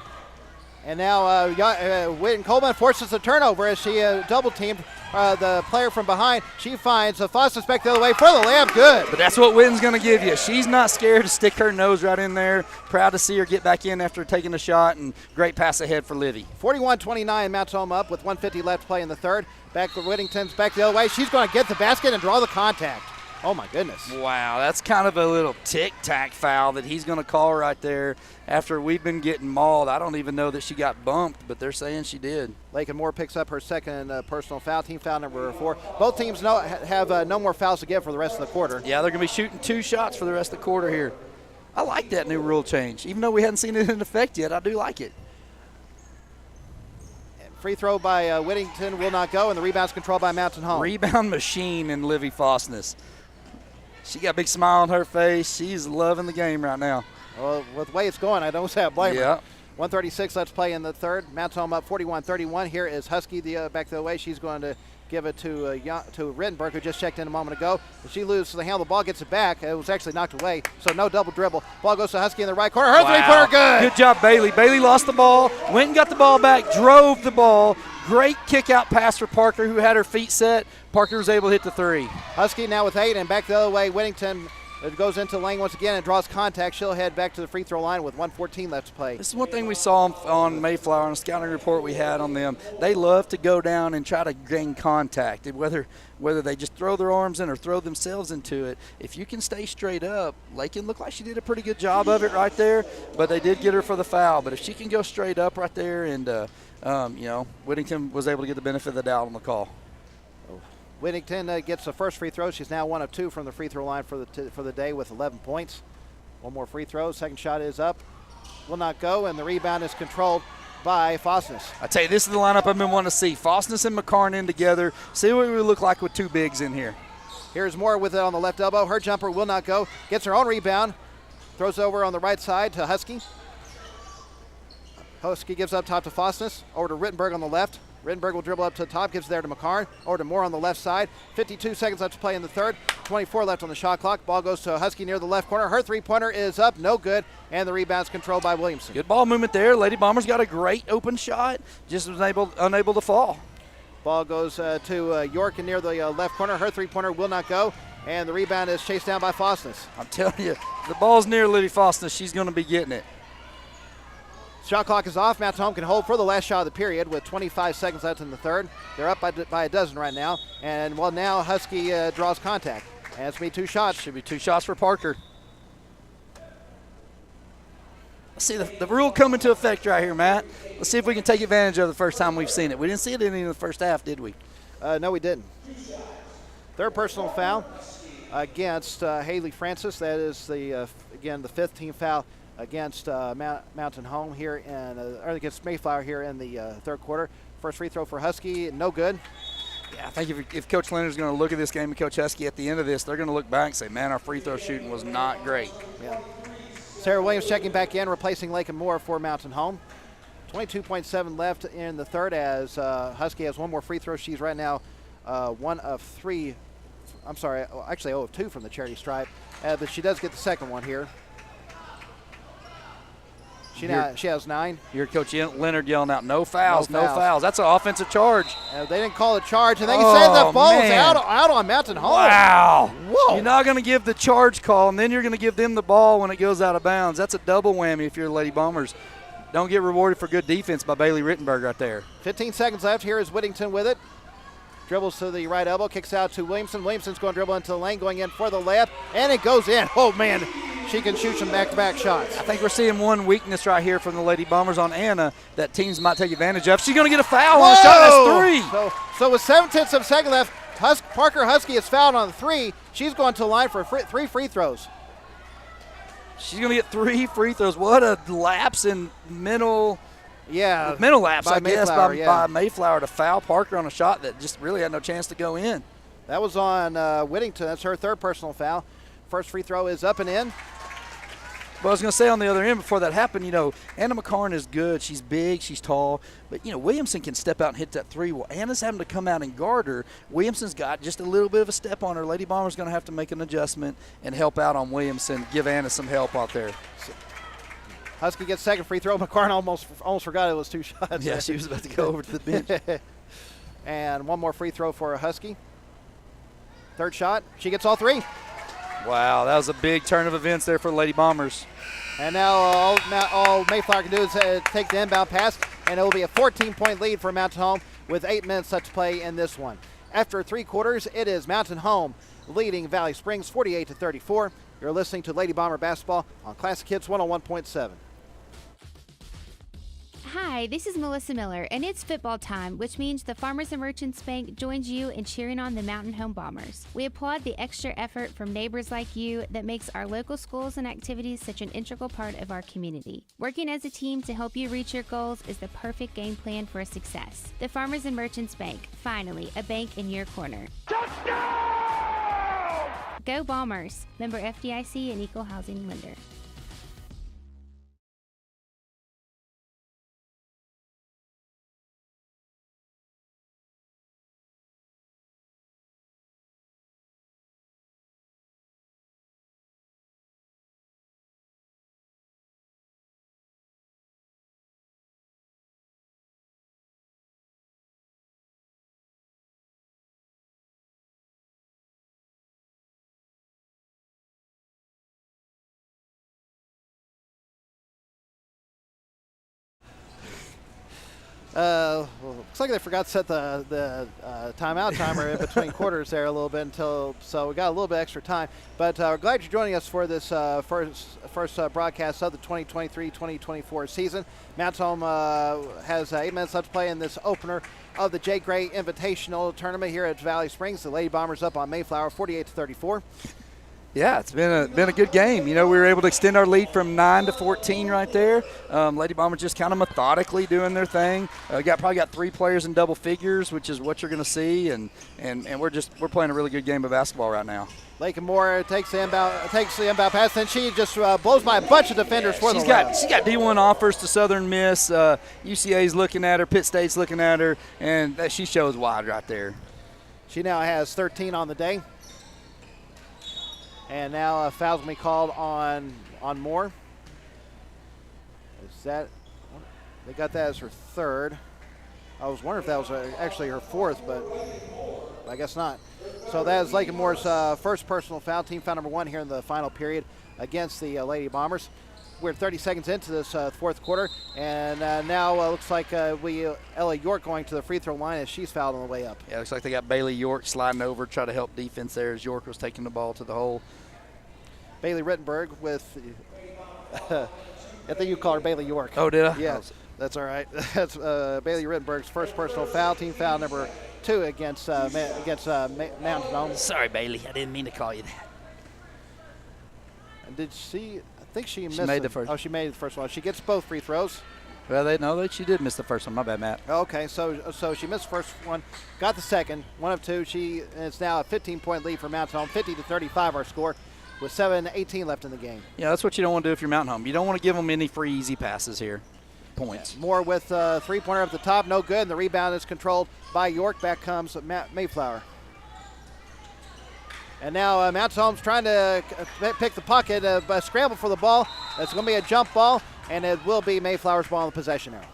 And now Witten Coleman forces a turnover as she double-teamed the player from behind. She finds Fosness back the other way for the layup. Good. But that's what Witten's going to give you. She's not scared to stick her nose right in there. Proud to see her get back in after taking a shot, and great pass ahead for Livy. 41-29, Mountain Home up with 1:50 left to play in the third. Back to Whittington's back the other way. She's going to get the basket and draw the contact. Oh, my goodness. Wow, that's kind of a little tic-tac foul that he's going to call right there after we've been getting mauled. I don't even know that she got bumped, but they're saying she did. Lakin Moore picks up her second personal foul, team foul number 4. Both teams have no more fouls to give for the rest of the quarter. Yeah, they're going to be shooting 2 shots for the rest of the quarter here. I like that new rule change. Even though we hadn't seen it in effect yet, I do like it. Free throw by Whittington will not go, and the rebound's controlled by Mountain Home. Rebound machine in Livy Fosness. She got a big smile on her face. She's loving the game right now. Well, with the way it's going, I don't say I blame her. Yeah. 1:36, let's play in the third. Mountain Home up 41-31. Here is Husky back the other way. She's going to give it to Rittenberg, who just checked in a moment ago. She loses the handle. The ball gets it back. It was actually knocked away, so no double dribble. Ball goes to Husky in the right corner. Her three-pointer good. Good job, Bailey. Bailey lost the ball, went and got the ball back, drove the ball. Great kick-out pass for Parker, who had her feet set. Parker was able to hit the 3. Husky now with 8, and back the other way. Whittington goes into the lane once again and draws contact. She'll head back to the free throw line with 1:14 left to play. This is one thing we saw on Mayflower on a scouting report we had on them. They love to go down and try to gain contact, whether they just throw their arms in or throw themselves into it. If you can stay straight up, Lakin looked like she did a pretty good job of it right there, but they did get her for the foul. But if she can go straight up right there and Whittington was able to get the benefit of the doubt on the call. Whittington gets the first free throw. She's now 1 of 2 from the free throw line for the day with 11 points. One more free throw. Second shot is up. Will not go, and the rebound is controlled by Fosness. I tell you, this is the lineup I've been wanting to see. Fosness and McCarnan together. See what we look like with 2 bigs in here. Here's Moore with it on the left elbow. Her jumper will not go. Gets her own rebound. Throws over on the right side to Husky. Husky gives up top to Fosness. Over to Rittenberg on the left. Rittenberg will dribble up to the top, gives it there to McCarn. Over to Moore on the left side. 52 seconds left to play in the third. 24 left on the shot clock. Ball goes to Husky near the left corner. Her three-pointer is up, no good, and the rebound's controlled by Williamson. Good ball movement there. Lady Bombers got a great open shot, just was unable to fall. Ball goes to York near the left corner. Her three-pointer will not go, and the rebound is chased down by Fosness. I'm telling you, the ball's near Lady Fosness. She's going to be getting it. Shot clock is off. Mountain Home can hold for the last shot of the period with 25 seconds left in the third. They're up by a dozen right now. And, now Husky draws contact. And it's going to be 2 shots. Should be 2 shots for Parker. Let's see the rule come into effect right here, Matt. Let's see if we can take advantage of it the first time we've seen it. We didn't see it in the first half, did we? No, we didn't. Third personal foul against Haley Francis. That is, the 5th team foul against Mountain Home here or against Mayflower here in the third quarter. First free throw for Husky, no good. Yeah, I think if Coach Leonard's going to look at this game and Coach Husky at the end of this, they're going to look back and say, man, our free throw shooting was not great. Yeah. Sarah Williams checking back in, replacing Lakin Moore for Mountain Home. 22.7 left in the third as Husky has one more free throw. She's right now 1 of 3. I'm sorry, actually 0 of 2 from the charity stripe. But she does get the second one here. She has 9. You hear Coach Leonard yelling out, no fouls, no fouls. That's an offensive charge. They didn't call a charge, and they can say the ball is out on Mountain Home. Wow. Whoa. You're not going to give the charge call, and then you're going to give them the ball when it goes out of bounds. That's a double whammy if you're the Lady Bombers. Don't get rewarded for good defense by Bailey Rittenberg right there. 15 seconds left. Here is Whittington with it. Dribbles to the right elbow, kicks out to Williamson. Williamson's going to dribble into the lane, going in for the layup, and it goes in. Oh, man. She can shoot some back-to-back shots. I think we're seeing one weakness right here from the Lady Bombers on Anna that teams might take advantage of. She's going to get a foul on a shot. That's 3. So with 7/10 of a second left, Parker Husky is fouled on 3. She's going to the line for 3 free throws. She's going to get 3 free throws. What a lapse in mental lapse, I guess, by Mayflower to foul Parker on a shot that just really had no chance to go in. That was on Whittington. That's her third personal foul. First free throw is up and in. But I was going to say on the other end before that happened, Anna McCarn is good. She's big, she's tall. But, Williamson can step out and hit that 3. Well, Anna's having to come out and guard her. Williamson's got just a little bit of a step on her. Lady Bomber's going to have to make an adjustment and help out on Williamson, give Anna some help out there. Husky gets second free throw. McCarn almost forgot it was 2 shots. Yeah, she was about to go over to the bench. And one more free throw for Husky. Third shot. She gets all 3. Wow, that was a big turn of events there for the Lady Bombers. And now all Mayflower can do is take the inbound pass, and it will be a 14-point lead for Mountain Home with 8 minutes left to play in this one. After 3 quarters, it is Mountain Home leading Valley Springs 48-34. You're listening to Lady Bomber Basketball on Classic Hits 101.7. Hi, this is Melissa Miller, and it's football time, which means the Farmers and Merchants Bank joins you in cheering on the Mountain Home Bombers. We applaud the extra effort from neighbors like you that makes our local schools and activities such an integral part of our community. Working as a team to help you reach your goals is the perfect game plan for success. The Farmers and Merchants Bank, finally, a bank in your corner. Touchdown! Go Bombers! Member FDIC and Equal Housing Lender. Looks like they forgot to set the timeout timer in between quarters there a little bit so we got a little bit extra time. But we're glad you're joining us for this first broadcast of the 2023-2024 season. Mountain Home has 8 minutes left to play in this opener of the Jay Gray Invitational Tournament here at Valley Springs. The Lady Bombers up on Mayflower 48-34. Yeah, it's been a good game. You know, we were able to extend our lead from 9 to 14 right there. Lady Bombers just kind of methodically doing their thing. Probably got 3 players in double figures, which is what you're going to see, and we're playing a really good game of basketball right now. Lakin Moore takes the inbound pass, then she just blows by a bunch of defenders for the layup. She's got D1 offers to Southern Miss. UCA's looking at her, Pitt State's looking at her, and she shows wide right there. She now has 13 on the day. And now a foul's going to be called on Moore. They got that as her third. I was wondering if that was actually her fourth, but I guess not. So that is Lakin Moore's first personal foul, team foul number 1 here in the final period against the Lady Bombers. We're 30 seconds into this fourth quarter, and now looks like Ella York going to the free throw line as she's fouled on the way up. Yeah, looks like they got Bailey York sliding over, try to help defense there as York was taking the ball to the hole. Bailey Rittenberg with, I think you call her Bailey York. Oh, did I? Yeah, that's all right. That's Bailey Rittenberg's first personal foul, team foul number 2 against Mountain Home. Sorry, Bailey, I didn't mean to call you that. And I think she missed made the first. Oh, she made the first one. She gets both free throws. Well, she did miss the first one. My bad, Matt. Okay, so she missed the first one, got the second, 1 of 2. It's now a 15-point lead for Mountain Home, 50-35 our score, with 7:18 left in the game. Yeah, that's what you don't want to do if you're Mountain Home. You don't want to give them any free, easy passes here. Points. Yeah, Moore with three-pointer up the top, no good, and the rebound is controlled by York. Back comes Mayflower. And now Mountain Home's trying to pick the pocket, scramble for the ball. It's going to be a jump ball, and it will be Mayflower's ball in the possession arrow.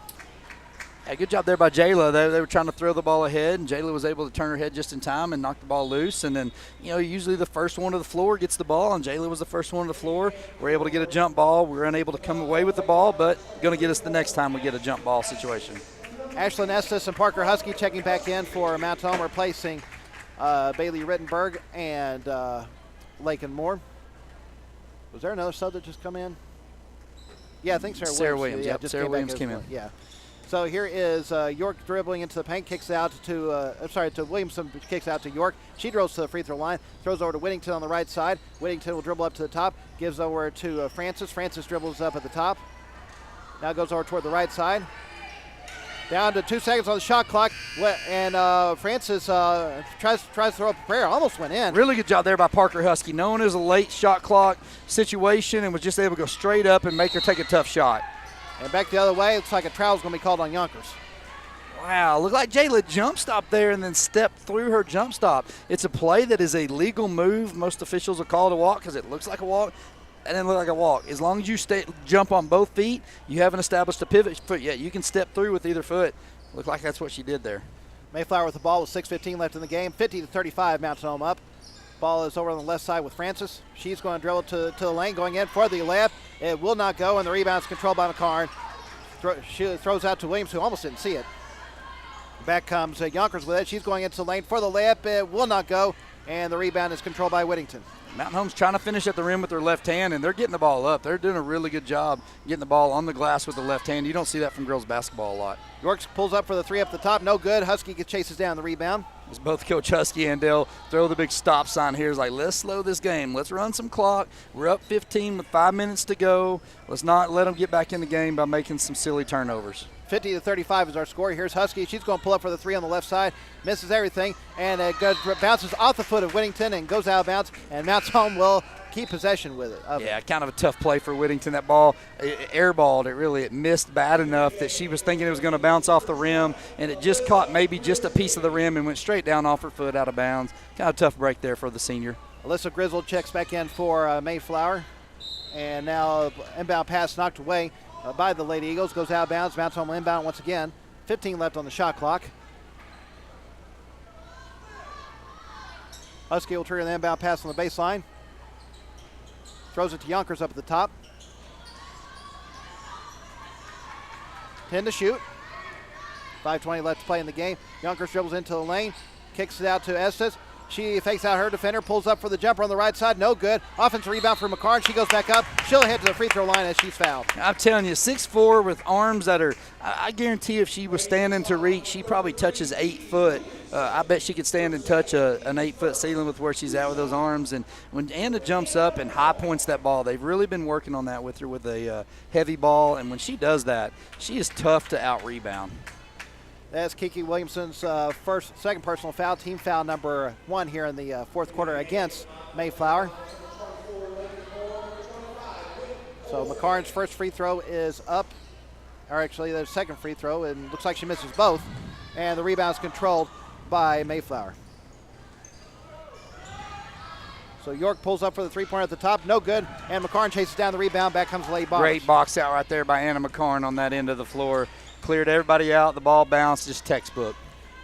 Hey, good job there by Jayla. They were trying to throw the ball ahead, and Jayla was able to turn her head just in time and knock the ball loose. And then, usually the first one to the floor gets the ball, and Jayla was the first one to the floor. We're able to get a jump ball. We were unable to come away with the ball, but going to get us the next time we get a jump ball situation. Ashlyn Estes and Parker Husky checking back in for Mountain Home, replacing Bailey Rittenberg and Lakin Moore. Was there another sub that just come in? Yeah, I think Sarah Williams. Yep, Sarah Williams came in. Yeah. So here is York dribbling into the paint, kicks out to Williamson, kicks out to York. She drills to the free throw line, throws over to Whittington on the right side. Whittington will dribble up to the top, gives over to Francis. Francis dribbles up at the top. Now goes over toward the right side. Down to 2 seconds on the shot clock, and Francis tries to throw up a prayer. Almost went in. Really good job there by Parker Husky, knowing it was a late shot clock situation and was just able to go straight up and make her take a tough shot. And back the other way, looks like a travel's going to be called on Yonkers. Wow, looked like Jayla jump stopped there and then stepped through her jump stop. It's a play that is a legal move. Most officials will call it a walk because it looks like a walk. It didn't look like a walk. As long as you jump on both feet, you haven't established a pivot foot yet. You can step through with either foot. Looked like that's what she did there. Mayflower with the ball with 6:15 left in the game. 50-35, Mountain Home up. Ball is over on the left side with Francis. She's going to dribble to the lane, going in for the left. It will not go, and the rebound is controlled by McCarn. She throws out to Williams, who almost didn't see it. Back comes Yonkers with it. She's going into the lane for the layup. It will not go. and the rebound is controlled by Whittington. Mountain Home's trying to finish at the rim with their left hand, and they're getting the ball up. They're doing a really good job getting the ball on the glass with the left hand. You don't see that from girls basketball a lot. Yorks pulls up for the three up the top. No good. Husky chases down the rebound. It's both Coach Husky and Dale throw the big stop sign here. It's like, let's slow this game. Let's run some clock. We're up 15 with 5 minutes to go. Let's not let them get back in the game by making some silly turnovers. 50-35 is our score. Here's Husky. She's going to pull up for the three on the left side. Misses everything, and it bounces off the foot of Whittington and goes out of bounds, and Mounts Home will keep possession with it. Yeah, kind of a tough play for Whittington. That ball airballed. It missed bad enough that she was thinking it was going to bounce off the rim, and it just caught maybe just a piece of the rim and went straight down off her foot out of bounds. Kind of tough break there for the senior. Alyssa Grizzle checks back in for Mayflower, and now inbound pass knocked away by the Lady Eagles. Goes out of bounds. Mounts Home inbound once again. 15 left on the shot clock. Husky will trigger the inbound pass on the baseline. Throws it to Yonkers up at the top. 10 to shoot. 5:20 left to play in the game. Yonkers dribbles into the lane. Kicks it out to Estes. She fakes out her defender, pulls up for the jumper on the right side. No good. Offensive rebound for McCarn. She goes back up. She'll head to the free throw line as she's fouled. I'm telling you, 6'4" with arms that are, I guarantee if she was standing to reach, she probably touches 8 foot. I bet she could stand and touch an 8-foot ceiling with where she's at with those arms. And when Anna jumps up and high points that ball, they've really been working on that with her with a heavy ball. And when she does that, she is tough to out-rebound. That's Kiki Williamson's second personal foul, team foul number 1 here in the fourth quarter against Mayflower. So McCarn's first free throw is up, or actually their second free throw, and looks like she misses both. And the rebound is controlled by Mayflower. So York pulls up for the three-pointer at the top, no good, and McCarn chases down the rebound. Back comes the Lady Bombers. Great box out right there by Anna McCarn on that end of the floor. Cleared everybody out. The ball bounced, just textbook.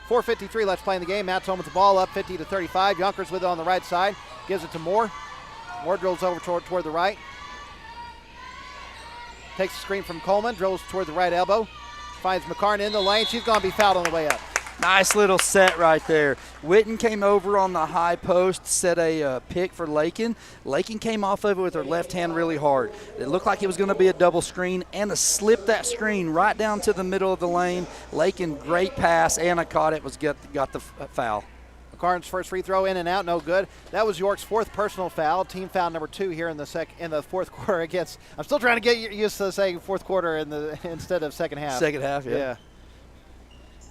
4:53 left playing the game. Matt's home with the ball up 50-35. Yonkers with it on the right side. Gives it to Moore. Moore drills over toward the right. Takes the screen from Coleman. Drills toward the right elbow. Finds McCarn in the lane. She's going to be fouled on the way up. Nice little set right there. Witten came over on the high post, set a pick for Lakin. Lakin came off of it with her left hand really hard. It looked like it was going to be a double screen. Anna slipped that screen right down to the middle of the lane. Lakin, great pass. Anna caught it, got the foul. McCarn's first free throw in and out, no good. That was York's fourth personal foul, team foul number 2 here in the fourth quarter against. I'm still trying to get used to saying fourth quarter instead of second half. Second half, yeah.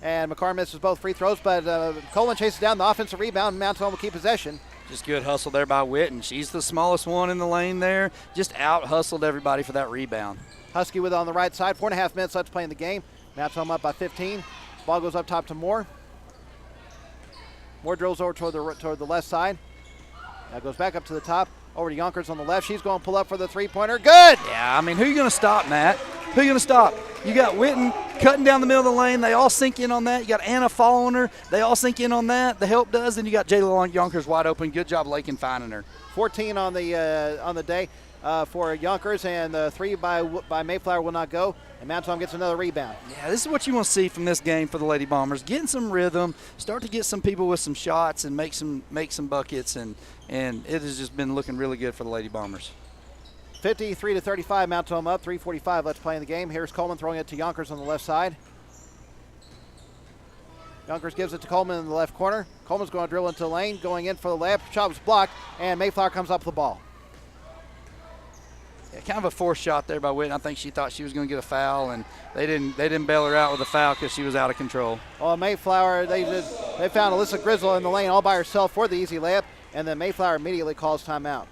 And McCarn misses both free throws, but Coleman chases down the offensive rebound. Mounts Home will keep possession. Just good hustle there by Witten. She's the smallest one in the lane there. Just out-hustled everybody for that rebound. Husky with it on the right side. 4.5 minutes left to play in the game. Mounts Home up by 15. Ball goes up top to Moore. Moore drills over toward the left side. Now goes back up to the top. Over to Yonkers on the left. She's going to pull up for the three-pointer. Good! Yeah, I mean, who are you going to stop, Matt? Who are you going to stop? You got Witten cutting down the middle of the lane. They all sink in on that. You got Anna following her. They all sink in on that. The help does. Then you got Jayla Yonkers wide open. Good job, Lakin, finding her. 14 on the day for Yonkers, and the three by Mayflower will not go. And Mount Home gets another rebound. Yeah, this is what you want to see from this game for the Lady Bombers. Getting some rhythm, start to get some people with some shots and make some buckets, and it has just been looking really good for the Lady Bombers. 53-35, Mount Home up. 3:45 left to play in the game. Here's Coleman throwing it to Yonkers on the left side. Yonkers gives it to Coleman in the left corner. Coleman's going to drill into the lane, going in for the layup. Shot was blocked, and Mayflower comes up with the ball. Yeah, kind of a forced shot there by Witten. I think she thought she was going to get a foul, and they didn't bail her out with a foul because she was out of control. Well, Mayflower, they found Alyssa Grizzle in the lane all by herself for the easy layup, and then Mayflower immediately calls timeout.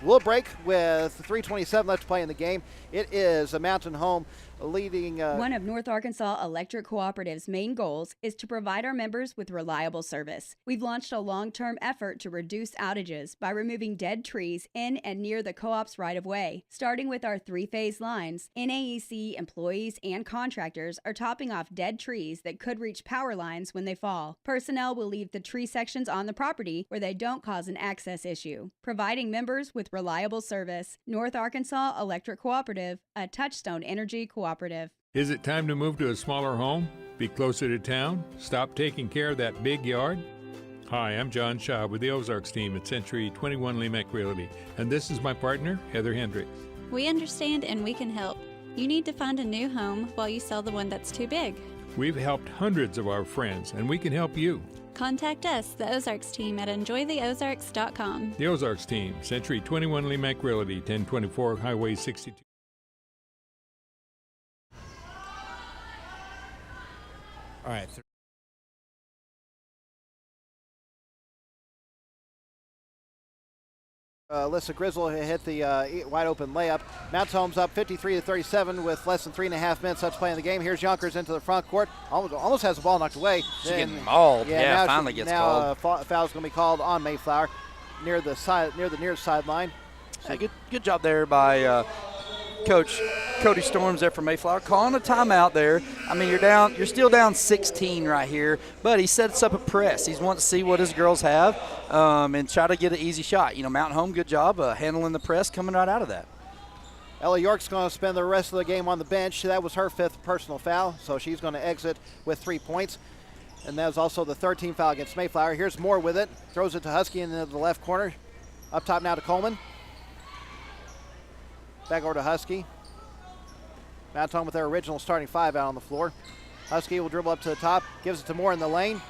We'll break with 3:27 left to play in the game. It is a Mountain Home leading. One of North Arkansas Electric Cooperative's main goals is to provide our members with reliable service. We've launched a long-term effort to reduce outages by removing dead trees in and near the co-op's right-of-way. Starting with our 3-phase lines, NAEC employees and contractors are topping off dead trees that could reach power lines when they fall. Personnel will leave the tree sections on the property where they don't cause an access issue, providing members with reliable service. North Arkansas Electric Cooperative, a Touchstone Energy cooperative. Is it time to move to a smaller home? Be closer to town? Stop taking care of that big yard? Hi, I'm John Shaw with the Ozarks team at Century 21 Lemec Realty, and this is my partner, Heather Hendricks. We understand and we can help. You need to find a new home while you sell the one that's too big. We've helped hundreds of our friends, and we can help you. Contact us, the Ozarks team, at enjoytheozarks.com. The Ozarks team, Century 21 Lemec Realty, 1024 Highway 62. All right. Alyssa Grizzle hit the wide open layup. Mount Home's up 53-37 with less than 3.5 minutes left to play in the game. Here's Yonkers into the front court. Almost has the ball knocked away. She's getting mauled. Yeah, now finally gets called. Foul's going to be called on Mayflower near the near sideline. Hey, good job there by Coach Cody Storms there for Mayflower, calling a timeout there. I mean, you're still down 16 right here, but he sets up a press. He's wanting to see what his girls have and try to get an easy shot. You know, Mountain Home, good job handling the press, coming right out of that. Ella York's going to spend the rest of the game on the bench. That was her 5th personal foul, so she's going to exit with 3 points. And that was also the 13th foul against Mayflower. Here's Moore with it, throws it to Husky into the left corner. Up top now to Coleman. Back over to Husky. Mount Home with their original starting 5 out on the floor. Husky will dribble up to the top, gives it to Moore in the lane.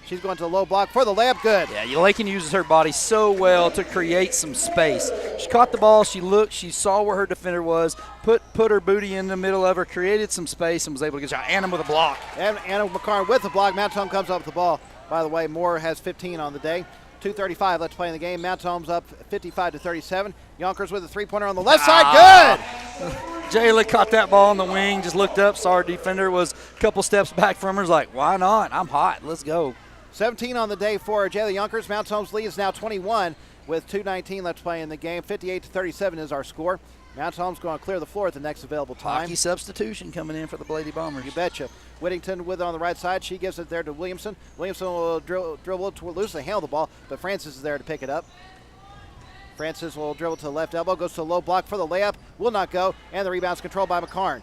She's going to the low block for the layup. Good. Yeah, Lakin uses her body so well to create some space. She caught the ball, she looked, she saw where her defender was, put her booty in the middle of her, created some space, and was able to get shot. Anna with a block. And Anna McCarn with the block. Mount Home comes up with the ball. By the way, Moore has 15 on the day. 2:35 left to play in the game. Mount Home's up 55-37. Yonkers with a 3-pointer on the left side. Good. Jayla caught that ball on the wing, just looked up, saw her defender was a couple steps back from her. Was like, why not? I'm hot. Let's go. 17 on the day for Jayla Yonkers. Mount Home's lead is now 21 with 2:19 left to play in the game. 58-37 is our score. Mount Home's going to clear the floor at the next available time. Hockey substitution coming in for the Lady Bombers. You betcha. Whittington with it on the right side. She gives it there to Williamson. Williamson will dribble to loosely handle the ball, but Francis is there to pick it up. Francis will dribble to the left elbow, goes to the low block for the layup, will not go, and the rebound's controlled by McCarn.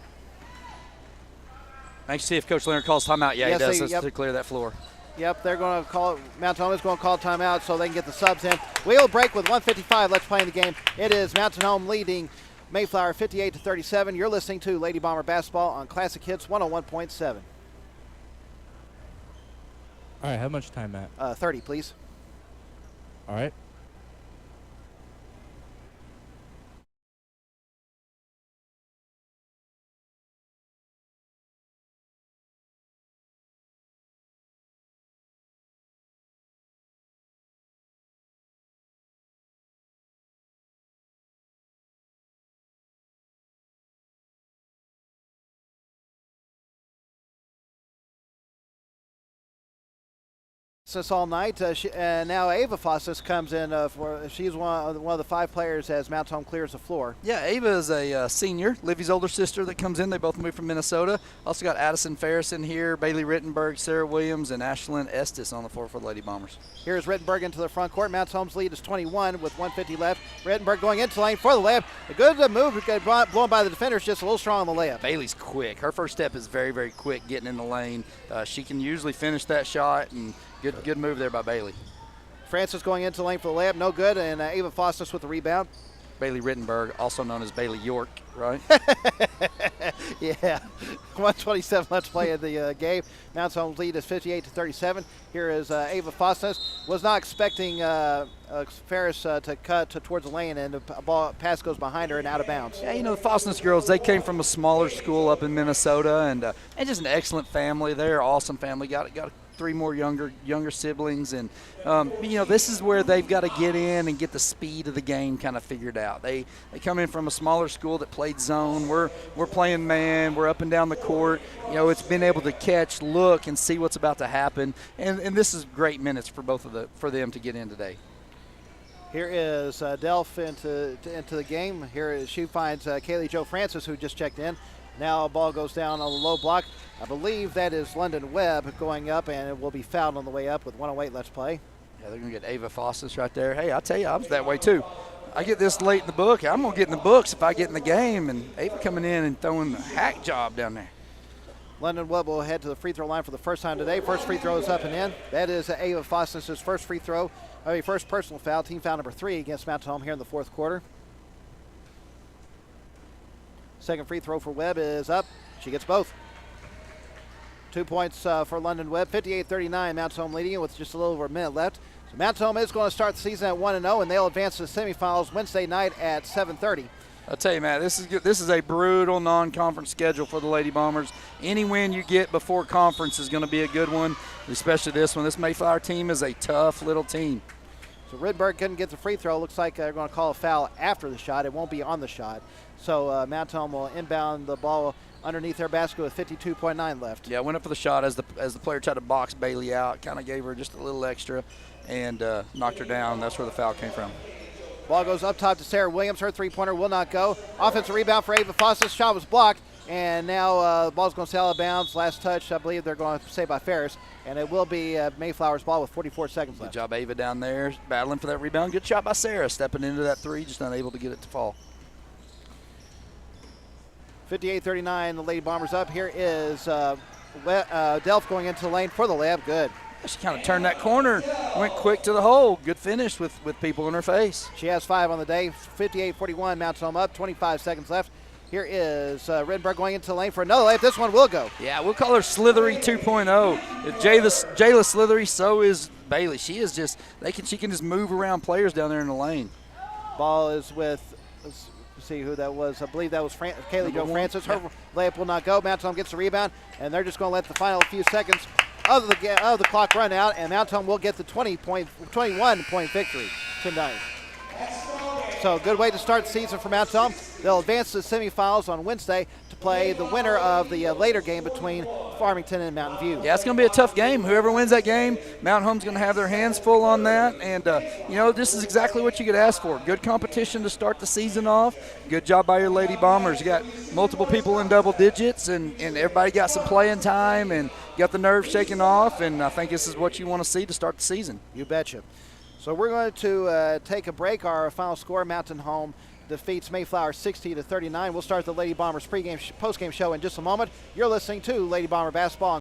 Thanks to see if Coach Leonard calls timeout. Yeah, yes, he does. That's to clear that floor. Yep, they're going to call it. Mount Home is going to call timeout so they can get the subs in. We'll break with 1:55 left to play in the game. It is Mountain Home leading Mayflower 58-37. You're listening to Lady Bomber Basketball on Classic Hits 101.7. All right, how much time, Matt? 30, please. All right. Us all night. Now Ava Fossas comes in she's one of the 5 players as Mount Home clears the floor. Yeah, Ava is a senior, Livy's older sister that comes in. They both moved from Minnesota. Also got Addison Ferris in here, Bailey Rittenberg, Sarah Williams, and Ashlyn Estes on the floor for the Lady Bombers. Here's Rittenberg into the front court. Mount Home's lead is 21 with 1:50 left. Rittenberg going into the lane for the layup. A good move, blown by the defenders, just a little strong on the layup. Bailey's quick. Her first step is very, very quick getting in the lane. She can usually finish that shot, and good move there by Bailey. Francis going into the lane for the layup, no good, and Ava Fossas with the rebound. Bailey Rittenberg, also known as Bailey York, right? Yeah. 1:27 left to play in the game. Mount Home's lead is 58-37. Here is Ava Fossas. Was not expecting Ferris to cut towards the lane, and the pass goes behind her and out of bounds. Yeah, you know, the Fossas girls, they came from a smaller school up in Minnesota, and just an excellent family. They're an awesome family. Got 3 more younger siblings, and you know, this is where they've got to get in and get the speed of the game kind of figured out. They come in from a smaller school that played zone. We're playing man. We're up and down the court. You know, it's been able to catch, look, and see what's about to happen, and this is great minutes for for them to get in today. Here is Delph into the game. She finds Kaylee Jo Francis, who just checked in. Now a ball goes down on the low block. I believe that is London Webb going up, and it will be fouled on the way up with 1:08 left to play. Yeah, they're going to get Ava Fossas right there. Hey, I tell you, I was that way too. I get this late in the book. I'm going to get in the books if I get in the game, and Ava coming in and throwing the hack job down there. London Webb will head to the free throw line for the first time today. First free throw is up and in. That is Ava Fosnis' first free throw, first personal foul, team foul number 3 against Mountain Home here in the fourth quarter. Second free throw for Webb is up. She gets both. 2 points for London Webb. 58-39, Mountain Home leading it with just a little over a minute left. So Mountain Home is going to start the season at 1-0, and they'll advance to the semifinals Wednesday night at 7:30. I'll tell you, Matt, this is a brutal non-conference schedule for the Lady Bombers. Any win you get before conference is going to be a good one, especially this one. This Mayflower team is a tough little team. So Rydberg couldn't get the free throw. Looks like they're going to call a foul after the shot. It won't be on the shot. So Mountain Home will inbound the ball underneath their basket with 52.9 left. Yeah, went up for the shot as the player tried to box Bailey out. Kind of gave her just a little extra and knocked her down. That's where the foul came from. Ball goes up top to Sarah Williams. Her three-pointer will not go. Offensive rebound for Ava Fossis. Shot was blocked, and now the ball's going to sail out of bounds. Last touch, I believe they're going to say by Ferris, and it will be Mayflower's ball with 44 seconds left. Good job, Ava, down there, battling for that rebound. Good shot by Sarah, stepping into that three, just unable to get it to fall. 58-39, the Lady Bombers up. Here is Delph going into the lane for the layup. Good. She kind of turned that corner, went quick to the hole. Good finish with people in her face. She has 5 on the day. 58-41, Mountain Home up. 25 seconds left. Here is Rydberg going into the lane for another layup. This one will go. Yeah, we'll call her Slithery 2.0. If Jayla Slithery, so is Bailey. She is just she can just move around players down there in the lane. Ball is with. Let's see who that was. I believe that was Kaylee Jo Francis. Her layup will not go. Mountain Home gets the rebound, and they're just going to let the final few seconds of the clock run out, and Mountain Home will get the 21-point victory tonight. So good way to start the season for Mountain Home. They'll advance to the semifinals on Wednesday to play the winner of the later game between Farmington and Mountain View. Yeah, it's going to be a tough game. Whoever wins that game, Mountain Home's going to have their hands full on that. And, this is exactly what you could ask for. Good competition to start the season off. Good job by your Lady Bombers. You got multiple people in double digits, and everybody got some playing time and got the nerves shaken off. And I think this is what you want to see to start the season. You betcha. So we're going to take a break. Our final score, Mountain Home defeats Mayflower 60-39. We'll start the Lady Bombers postgame show in just a moment. You're listening to Lady Bomber Basketball.